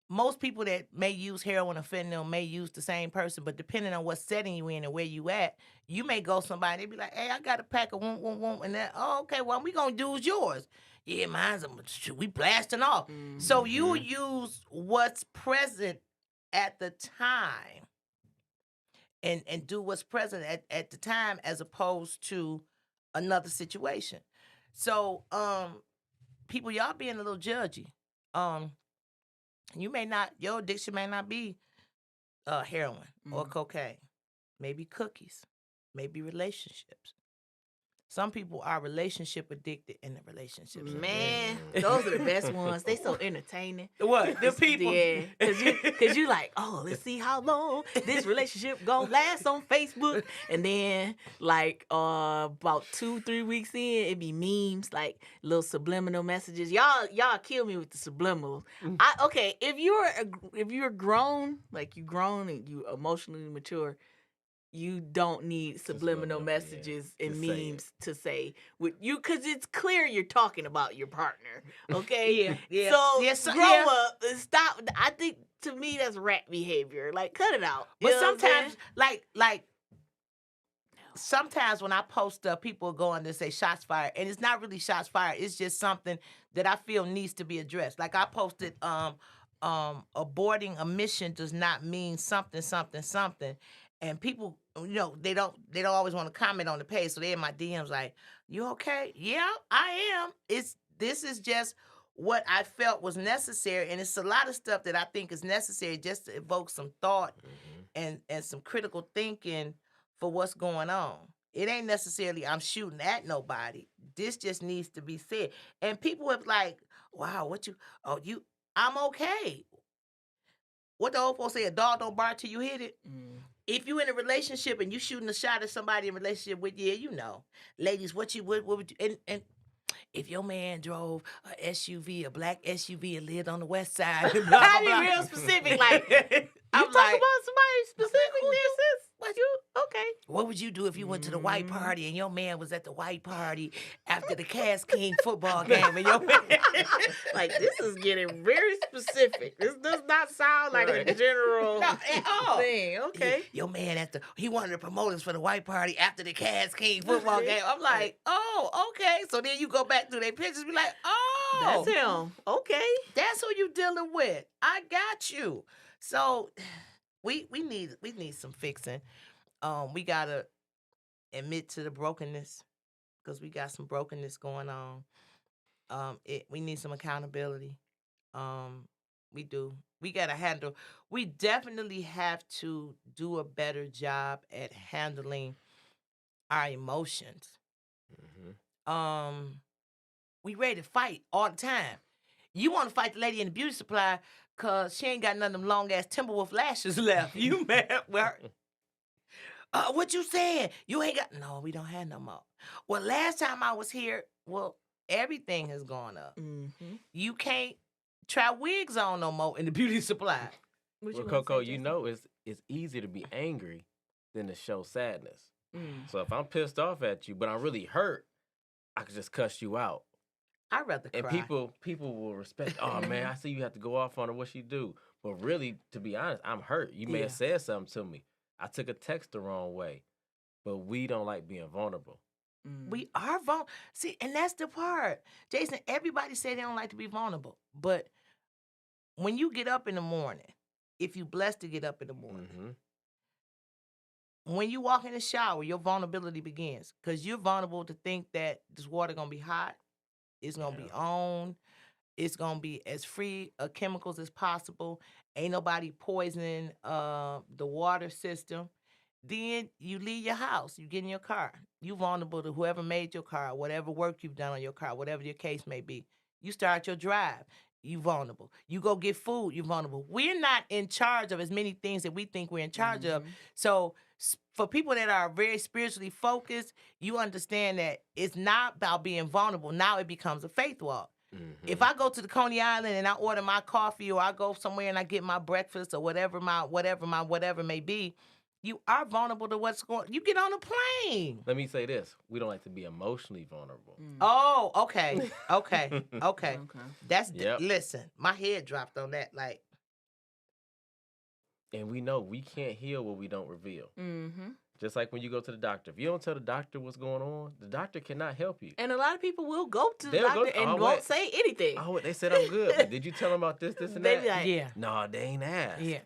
Most people that may use heroin or fentanyl may use the same person, but depending on what setting you in and where you at, you may go somebody, they be like, hey, I got a pack of whoom, and that, oh, okay, well, we gonna do is yours. Yeah, mine's, we blasting off. So you use what's present at the time and do what's present at the time as opposed to another situation. So, people, y'all being a little judgy. Your addiction may not be heroin or cocaine. Maybe cookies, maybe relationships. Some people are relationship addicted in the relationships. Man, those are the best ones. They so entertaining. What? The people? Yeah, because you like, oh, let's see how long this relationship gonna last on Facebook. And then, like, about 2-3 weeks in, it be memes, like little subliminal messages. Y'all kill me with the subliminals. Okay, if you're grown, like you grown and you emotionally mature, you don't need subliminal Subliminal, messages yeah, and to say memes to say with you, because it's clear you're talking about your partner. Okay, Yeah. so Yes, grow yeah. up and stop. I think to me that's rat behavior. Like, cut it out. You But know what I'm saying? sometimes, like sometimes when I post stuff, people go on to say shots fired, and it's not really shots fired. It's just something that I feel needs to be addressed. Like I posted, aborting a mission does not mean something, something, something, and people, they don't always want to comment on the page, so they're in my DMs like, "You okay? Yeah, I am." This is just what I felt was necessary, and it's a lot of stuff that I think is necessary just to evoke some thought and some critical thinking for what's going on. It ain't necessarily I'm shooting at nobody. This just needs to be said. And people have like, wow, I'm okay. What the old folks say, a dog don't bark till you hit it. If you in a relationship and you shooting a shot at somebody in a relationship with, ladies, what would you, and if your man drove a SUV, a black SUV, and lived on the west side, blah, blah, I blah. be real specific. Like, I'm you talk like, about somebody specifically, sis. what You okay? What would you do if you went to the white party and your man was at the white party after the Cass King football game and your man? Like, this is getting very specific. This does not sound like a general No, at all. thing. Okay. Your man he wanted the promoters for the white party after the Cass King football game. I'm like, oh, okay. So then you go back through their pictures, be like, oh, That's him. Okay. that's who you dealing with. I got you. So we need some fixing. We gotta admit to the brokenness because we got some brokenness going on. We need some accountability. We do. We definitely have to do a better job at handling our emotions. We ready to fight all the time. You want to fight the lady in the beauty supply because she ain't got none of them long ass Timberwolf lashes left. You mad with her? What you saying? You ain't got... No, we don't have no more. Well, last time I was here, everything has gone up. Mm-hmm. You can't try wigs on no more in the beauty supply. Well, Coco, it's easier to be angry than to show sadness. So if I'm pissed off at you, but I'm really hurt, I could just cuss you out. I'd rather cry. And people will respect, oh, man, I see you have to go off on her. What she do? But really, to be honest, I'm hurt. You may have said something to me. I took a text the wrong way, but we don't like being vulnerable. We are vulnerable. See, and that's the part. Jason, everybody say they don't like to be vulnerable. But when you get up in the morning, if you blessed to get up in the morning, when you walk in the shower, your vulnerability begins. Because you're vulnerable to think that this water going to be hot. It's going to be on. It's going to be as free of chemicals as possible. Ain't nobody poisoning the water system. Then you leave your house. You get in your car. You vulnerable to whoever made your car, whatever work you've done on your car, whatever your case may be. You start your drive. You vulnerable. You go get food. You vulnerable. We're not in charge of as many things that we think we're in charge of. So for people that are very spiritually focused, you understand that it's not about being vulnerable. Now it becomes a faith walk. If I go to the Coney Island and I order my coffee, or I go somewhere and I get my breakfast, or whatever may be, you are vulnerable to what's going. You get on a plane. Let me say this: we don't like to be emotionally vulnerable. Oh, okay. Listen, my head dropped on that. Like, and we know we can't heal what we don't reveal. Just like when you go to the doctor. If you don't tell the doctor what's going on, the doctor cannot help you. And a lot of people will go to the doctor and won't say anything. Oh, they said I'm good. But did you tell them about this, and They that? be like, No, they ain't asked. yeah.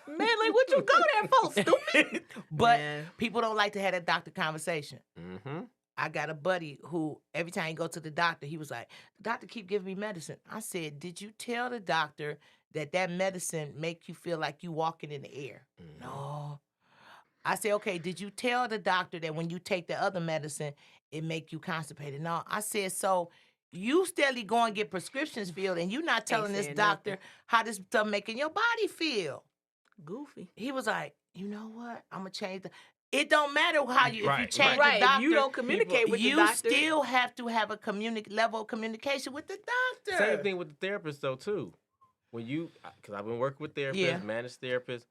Man, like, what you go there for, stupid? But people don't like to have that doctor conversation. Mm-hmm. I got a buddy who, every time he go to the doctor, he was like, the doctor keep giving me medicine. I said, did you tell the doctor that medicine make you feel like you walking in the air? No. I said, okay, did you tell the doctor that when you take the other medicine, it make you constipated? No. I said, so you steadily go and get prescriptions filled, and you not telling this doctor how this stuff making your body feel. Goofy. He was like, you know what? I'm going to change it don't matter how if you change the doctor. If you don't communicate with the doctor. You still have to have a level of communication with the doctor. Same thing with the therapist, though, too. When you, because I've been working with therapists, managed therapists,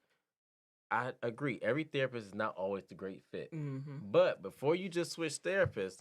I agree. Every therapist is not always the great fit. Mm-hmm. But before you just switch therapists,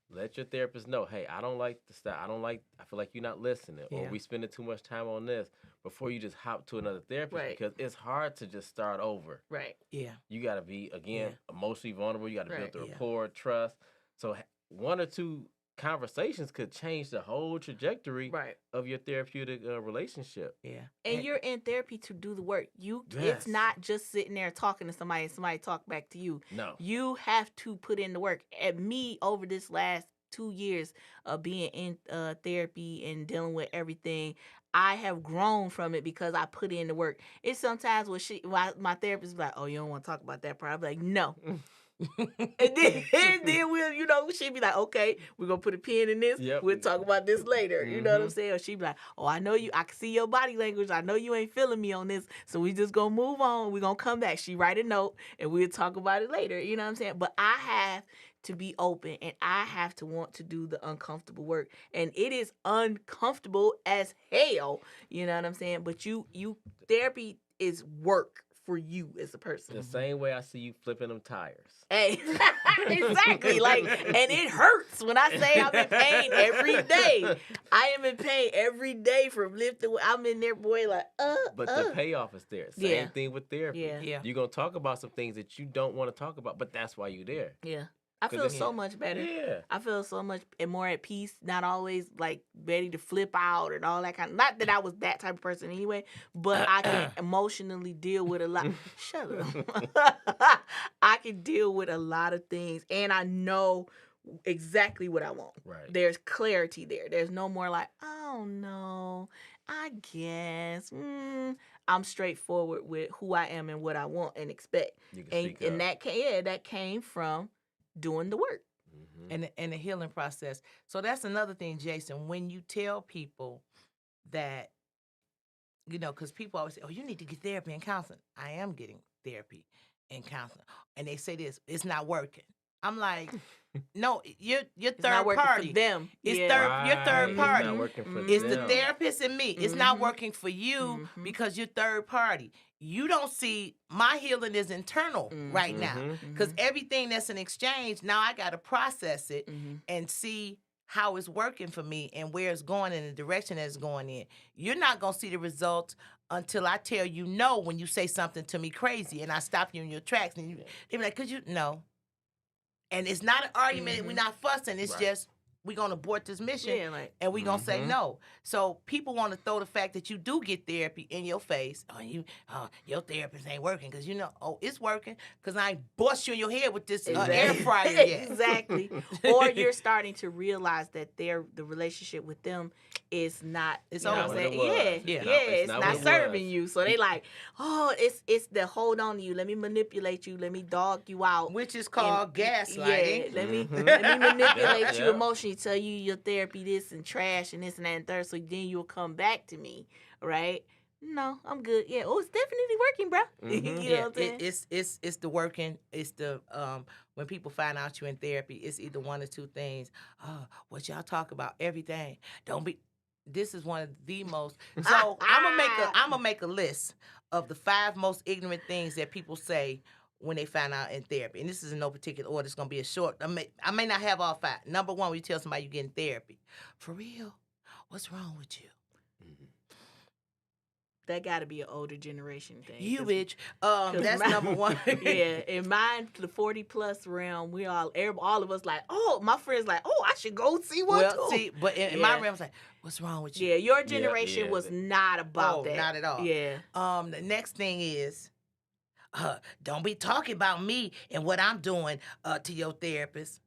let your therapist know, hey, I don't like the style. I feel like you're not listening, or Yeah. we spending too much time on this. Before you just hop to another therapist, Right. because it's hard to just start over. Right. Yeah. You got to be, again, emotionally vulnerable. You got to Right. build the Yeah. rapport, trust. So one or two conversations could change the whole trajectory Right. of your therapeutic relationship. Yeah. And you're in therapy to do the work. It's Yes. not just sitting there talking to somebody and somebody talk back to you. No. You have to put in the work. At me, over this last 2 years of being in therapy and dealing with everything, I have grown from it because I put in the work. It's sometimes when my therapist is like, "Oh, you don't want to talk about that part." I'm like, "No." and then we'll, she'd be like, "Okay, we're gonna put a pin in this. Yep. We'll talk about this later." You know what I'm Mhm. saying? Or she'd be like, "Oh, I know you. I can see your body language. I know you ain't feeling me on this. So we just gonna move on. We're gonna come back." She write a note and we'll talk about it later. You know what I'm saying? But I have to be open and I have to want to do the uncomfortable work. And it is uncomfortable as hell. You know what I'm saying? But therapy is work for you as a person. The same way I see you flipping them tires. Hey, exactly. And it hurts when I say I'm in pain every day. I am in pain every day from lifting. I'm in there, boy, But the payoff is there. Same Yeah. thing with therapy. Yeah. Yeah. You're going to talk about some things that you don't want to talk about, but that's why you're there. Yeah. I 'Cause feel it- so much better. Yeah. I feel so much more at peace, not always like ready to flip out and all that kind of, not that I was that type of person anyway, but I can emotionally deal with a lot. Shut up. I can deal with a lot of things and I know exactly what I want. Right. There's clarity there. There's no more like, oh no, I guess. I'm straightforward with who I am and what I want and expect. You can speak And up. that came from doing the work. Mhm. And the healing process. So that's another thing, Jason. When you tell people that, because people always say, "Oh, you need to get therapy and counseling." I am getting therapy and counseling, and they say this, "It's not working." I'm like, "No, you're It's third not working party. for them. It's Yeah. you're third Right. party. It's not working for Mhm. It's the them. therapist and me. It's not Mhm. working for you Mhm. because you're third party. You don't see my healing is internal right now Mhm. because everything that's an exchange, now I got to process it Mhm. and see how it's working for me and where it's going in the direction that it's going in. You're not going to see the results until I tell you no when you say something to me crazy and I stop you in your tracks and they be like, "Could you?" No. And it's not an argument. We're not fussing. It's Right. just we're going to abort this mission Yeah, like and we're going to say Mhm. no. So people want to throw the fact that you do get therapy in your face. Your therapist ain't working because it's working because I ain't bust you in your head with this air fryer yet. Exactly. Or you're starting to realize that the relationship with them is not. It's you know over. what I'm saying? Not what it Yeah, was. yeah. It's It's not not what it serving was. you. So they like, oh, it's the hold on to you. Let me manipulate you. Let me dog you out. Which is called gaslighting. Yeah, let me Mhm. let me manipulate Yeah, you yeah. emotionally, tell you your therapy this and trash and this and that and third, so then you'll come back to me, right? No, I'm good. Yeah, oh, it's definitely working, bro. Mhm. You know what I'm saying? It's the working. It's the when people find out you're in therapy, it's either one or two things. What y'all talk about? Everything. Don't be. This is one of the most. So I'm gonna make a list of the 5 most ignorant things that people say when they find out in therapy. And this is in no particular order. It's gonna be a short. I may not have all 5. Number 1, when you tell somebody you're getting therapy, for real, what's wrong with you? That got to be an older generation thing. You 'cause- bitch. That's my- number 1. Yeah, in mine, the 40+ realm, we all of us like, oh, my friends like, oh, I should go see one Well, too. see, but in my Yeah. realm, it's like, what's wrong with you? Yeah, your generation yeah. was not about that. Not at all. Yeah. The next thing is, don't be talking about me and what I'm doing to your therapist.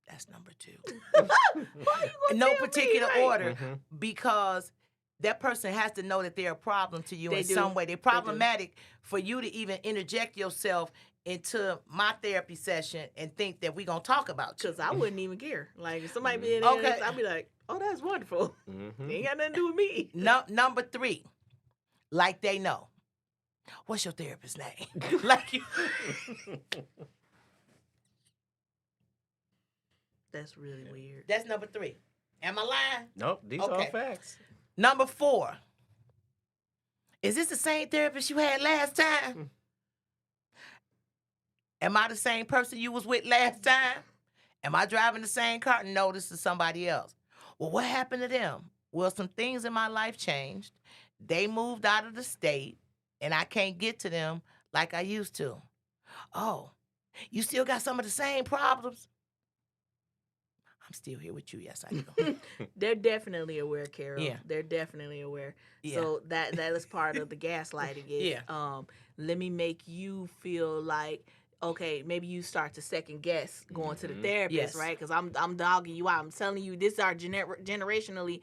That's number 2. Why you gonna In no tell me, particular right? order, Mhm. because that person has to know that they're a problem to you They in do. some way. They're do. problematic for you to even interject yourself into my therapy session and think that we're going to talk about you. Because I wouldn't even care. Like, if somebody be in there, Okay. I'd be like, oh, that's wonderful. Mhm. Ain't got nothing to do with me. Number 3, like they know. What's your therapist's name? Like you. That's really weird. That's number 3. Am I lying? Nope, these are Okay. all facts. Number 4. Is this the same therapist you had last time? Am I the same person you was with last time? Am I driving the same car? No, this is somebody else. Well, what happened to them? Well, some things in my life changed. They moved out of the state, and I can't get to them like I used to. Oh, you still got some of the same problems? I'm still here with you. Yes, I do. They're definitely aware, Carol. Yeah. They're definitely aware. Yeah. So that is part of the gaslighting. Is, Yeah. let me make you feel like, okay, maybe you start to second guess going to the therapist, Yes. right? Because I'm dogging you out. I'm telling you, this is our generationally,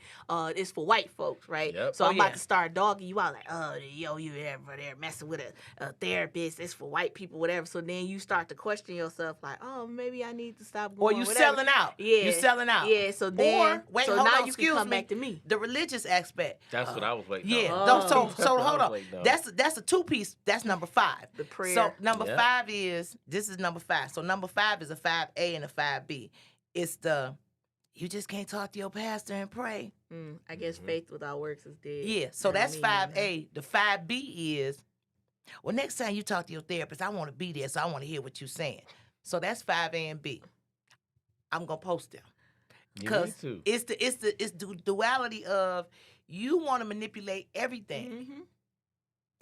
it's for white folks, right? Yep. So I'm yeah. about to start dogging you out, like, oh, yo, you ever there messing with a therapist? It's for white people, whatever. So then you start to question yourself, like, oh, maybe I need to stop Or going. you whatever. selling out. Yeah. You selling out. Yeah. So then, Or, wait, so hold now on, you can excuse come me. back to me. The religious aspect. That's what I was waiting Yeah. on. Oh. So hold on. Waiting on. That's a 2-piece. That's number 5. The prayer. So number Yeah. 5 is, this is number 5. So number 5 is a 5A and a 5B. It's the, you just can't talk to your pastor and pray. I guess faith without works is dead. Yeah. So You know that's what I mean? 5A. The 5B is, well, next time you talk to your therapist, I want to be there, so I want to hear what you're saying. So that's 5A and B. I'm gonna post them. You Because need to. it's the duality of, you want to manipulate everything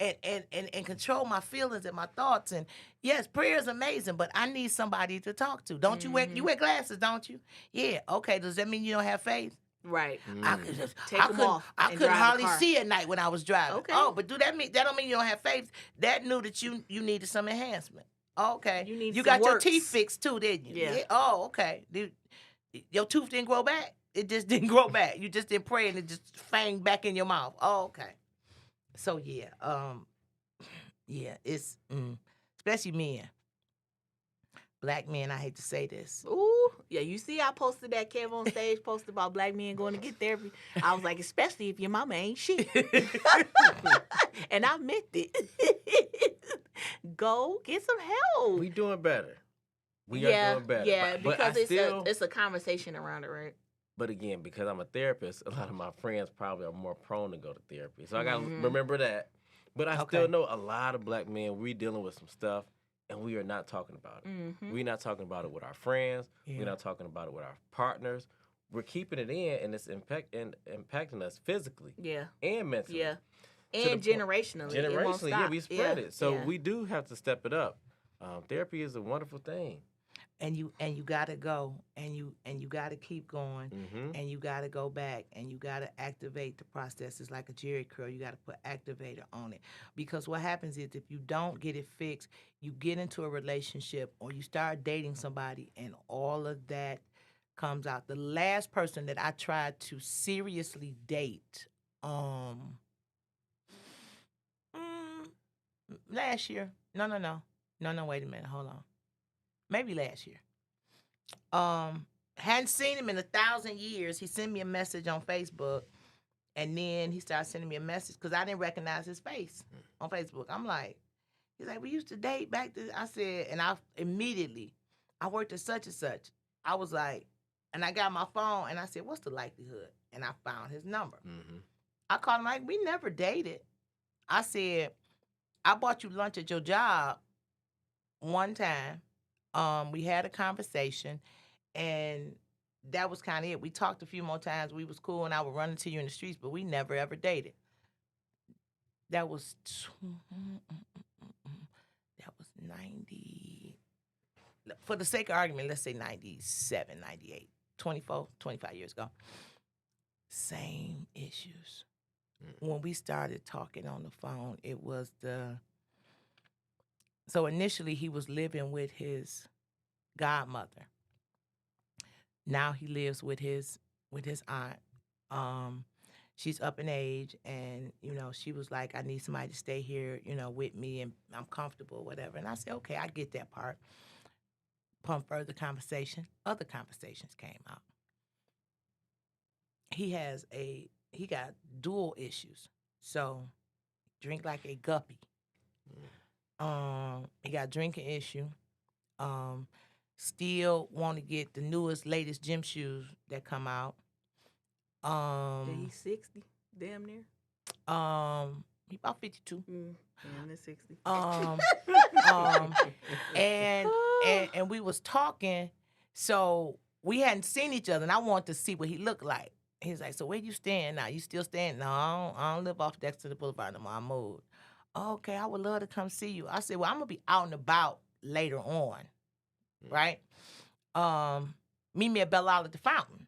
and control my feelings and my thoughts. And yes, prayer is amazing, but I need somebody to talk to. Don't you wear glasses, don't you? Yeah. Okay. Does that mean you don't have faith? Right. I could just, Take I 'em couldn't, off I and couldn't drive the hardly car. see at night when I was driving. Okay. Oh, but that don't mean you don't have faith. That knew that you needed some enhancement. Okay. You need You some got your works. teeth fixed too, didn't you? Yeah. Oh, okay. Your tooth didn't grow back. It just didn't grow back. You just didn't pray and it just fanged back in your mouth. Oh, okay. So yeah, yeah, it's especially men, black men. I hate to say this. Ooh, yeah. You see, I posted that Kev on stage posted about black men going to get therapy. I was like, especially if your mama ain't shit, and I meant it. Go get some help. We doing better. We are doing better. Yeah, but because I still, it's a conversation around it, right? But again, because I'm a therapist, a lot of my friends probably are more prone to go to therapy. So I got to remember that. But I still know a lot of black men, we dealing with some stuff, and we are not talking about it. We're not talking about it with our friends. Yeah. We're not talking about it with our partners. We're keeping it in, and it's impacting us physically Yeah, and mentally. yeah, the and point- generationally. It won't Generationally, yeah, stop. we spread it. So yeah. we do have to step it up. Therapy is a wonderful thing. And you gotta go, and you gotta keep going, and you gotta go back, and you gotta activate the process. It's like a Jerry curl. You gotta put activator on it, because what happens is, if you don't get it fixed, you get into a relationship or you start dating somebody, and all of that comes out. The last person that I tried to seriously date, last year. No. Wait a minute. Hold on. Maybe last year. Hadn't seen him in 1,000 years. He sent me a message on Facebook, and then he started sending me a message because I didn't recognize his face on Facebook. I'm like, he's like, we used to date back then. I said, and I worked at such and such. I was like, and I got my phone, and I said, what's the likelihood? And I found his number. I called him, like, we never dated. I said, I bought you lunch at your job one time. We had a conversation, and that was kind of it. We talked a few more times. We was cool, and I would run into you in the streets, but we never ever dated. That was 90. For the sake of argument, let's say 97, 98, 24, 25 years ago. Same issues. When we started talking on the phone, it was so initially he was living with his godmother. Now he lives with his aunt. She's up in age, and she was like, I need somebody to stay here, with me, and I'm comfortable, whatever. And I said, okay, I get that part. Upon further conversation, other conversations came out. He got dual issues. So drink like a guppy. He got a drinking issue. Still want to get the newest, latest gym shoes that come out. He's 60, damn near. He about 52. In the 60s. And we was talking, so we hadn't seen each other, and I wanted to see what he looked like. He's like, so where you staying now? You still staying? No, I don't live off Dexter Boulevard no more. I moved. Okay, I would love to come see you. I said, well, I'm gonna be out and about later on, right? Meet me at Belle Isle at the Fountain.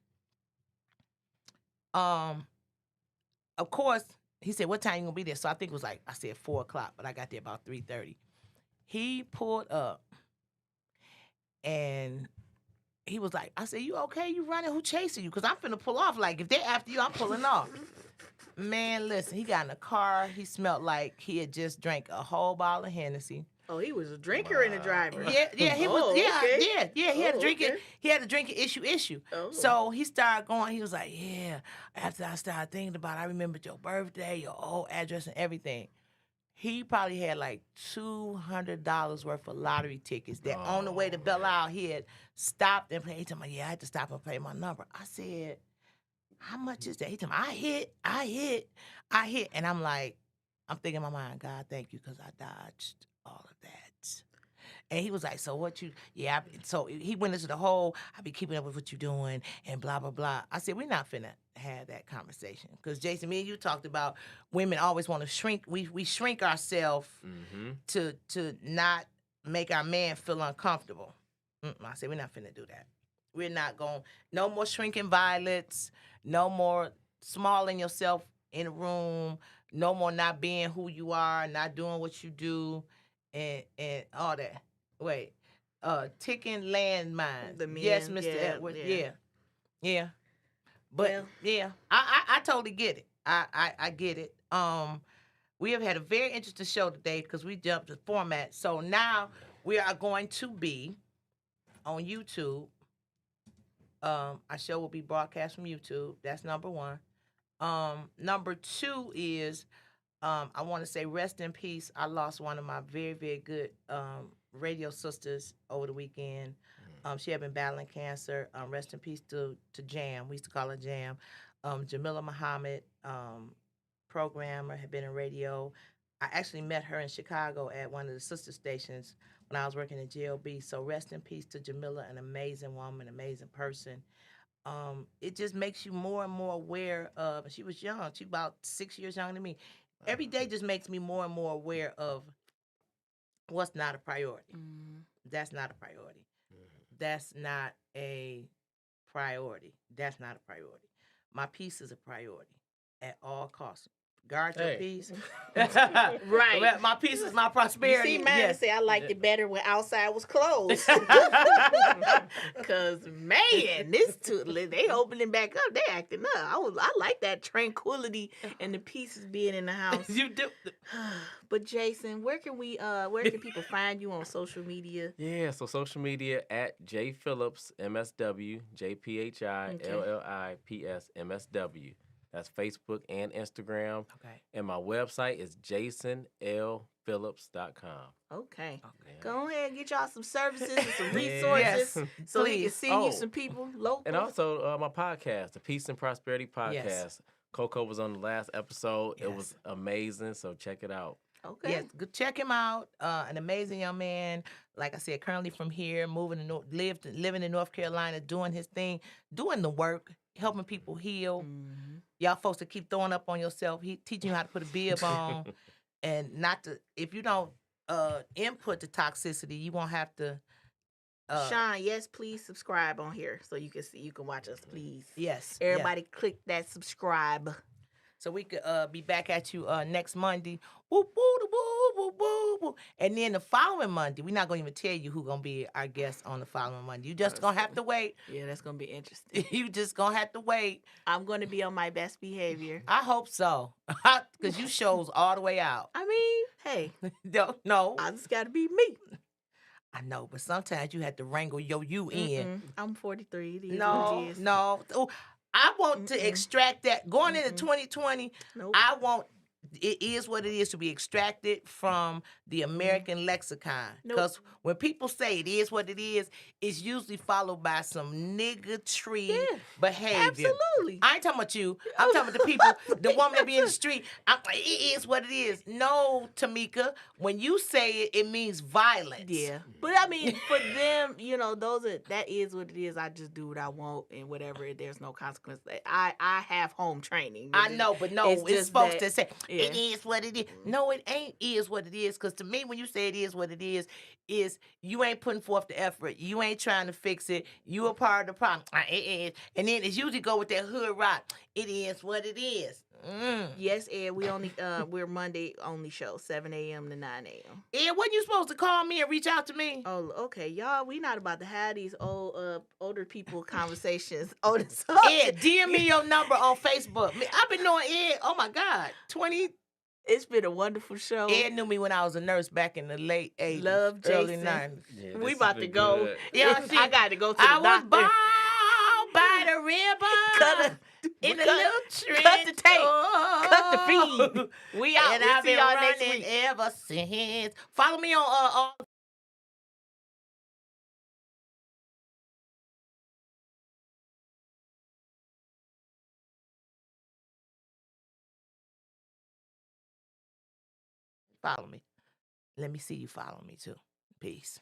Of course, he said, what time you gonna be there? So I think it was like, I said 4 o'clock, but I got there about 3:30. He pulled up and he was like, I said, you okay? You running? Who chasing you? Because I'm finna pull off. Like, if they're after you, I'm pulling off. Man, listen, he got in the car. He smelled like he had just drank a whole bottle of Hennessy. Oh, he was a drinker and a driver. Yeah, he was. Okay. Yeah. He had to drink okay. it. He had to drink it issue. Oh. So he started going. He was like, yeah. After I started thinking about it, I remembered your birthday, your old address, and everything. He probably had like $200 worth of lottery tickets that on the way to Belle Isle, he had stopped and played. He told me, yeah, I had to stop and play my number. I said, how much is that? He told me, I hit. And I'm like, I'm thinking in my mind, God, thank you, because I dodged all of that. And he was like, so what you, so he went into the whole, I be keeping up with what you doing and blah, blah, blah. I said, we're not finna have that conversation. Because Jason, me and you talked about women always want to shrink. We shrink ourselves to not make our man feel uncomfortable. I said, we're not finna do that. We're not going, no more shrinking violets, no more smalling yourself in a room, no more not being who you are, not doing what you do, and all that. Wait, ticking landmines. Yes, Mr. Edwards. Yeah. But I totally get it. I get it. We have had a very interesting show today because we jumped the format. So now we are going to be on YouTube. Our show will be broadcast from YouTube. That's number one. Number two is I want to say rest in peace. I lost one of my very, very good radio sisters over the weekend. She had been battling cancer. Rest in peace to Jam. We used to call her Jam. Jamila Muhammad, programmer, had been in radio. I actually met her in Chicago at one of the sister stations when I was working at GLB. So rest in peace to Jamila, an amazing woman, amazing person. It just makes you more and more aware of, she was young. She about 6 years younger than me. Every day just makes me more and more aware of what's not a priority. That's not a priority. That's not a priority. That's not a priority. My peace is a priority at all costs. Guard your peace. Right. My peace is my prosperity. You see, mine say I liked it better when outside was closed. Cause man, they opening back up. They acting up. I like that tranquility and the pieces being in the house. You do. But Jason, where can people find you on social media? Yeah, so social media at J Phillips MSW, JPHILLIPS MSW. That's Facebook and Instagram. Okay. And my website is jasonlphillips.com. Okay. Yeah. Go ahead and get y'all some services and some resources so we can send you some people local. And also my podcast, the Peace and Prosperity Podcast. Yes. Coco was on the last episode. Yes. It was amazing, so check it out. Okay. Yes, go check him out. An amazing young man. Like I said, currently from here, living in North Carolina, doing his thing, doing the work, helping people heal. Mm-hmm. Y'all folks that keep throwing up on yourself, he teaching you how to put a bib on, and not to. If you don't input the toxicity, you won't have to. Sean, yes, please subscribe on here so you can watch us, please. Yes. Everybody click that subscribe. So we could be back at you next Monday. Woo, woo, woo, woo, woo, woo. And then the following Monday, we're not going to even tell you who's going to be our guest on the following Monday. You just going to have to wait. Yeah, that's going to be interesting. You just going to have to wait. I'm going to be on my best behavior. I hope so. Because you shows all the way out. I mean, hey. No. I just got to be me. I know, but sometimes you have to wrangle you in. I'm 43. It is No, what it is. no. Ooh, I want to extract that. Going into 2020, Nope. I want, it is what it is to be extracted from the American lexicon. Because when people say it is what it is, it's usually followed by some niggotry behavior. Absolutely. Absolutely. I ain't talking about you. I'm talking about the people, the woman that be in the street. I'm like, it is what it is. No, Tamika, when you say it, it means violence. Yeah, but I mean, for them, that is what it is. I just do what I want, and whatever. There's no consequence. I have home training. I know, but no, it's just folks that say yeah. it is what it is. No, it ain't is what it is. Because to me, when you say it is what it is you ain't putting forth the effort. You ain't trying to fix it. You a part of the problem. It is. And then it's usually go with that hood rock. It is what it is. Yes, Ed. We only we're Monday only show 7 a.m. to 9 a.m. Ed, wasn't you supposed to call me and reach out to me? Oh, okay, y'all. We not about to have these older people conversations. Ed, DM me your number on Facebook. I've been knowing Ed. Oh my God, 20. It's been a wonderful show. Ed knew me when I was a nurse back in the late 80s, Love early Jason. 90s. Yeah, We this about has to been go. good. Yeah, see, I got to go to the I was doctor. born by the river in a little trench. Cut the tape. Oh. Cut the feed. We out. And We'll I've see been y'all next running week. ever since. Follow me on follow me. Let me see you follow me too. Peace.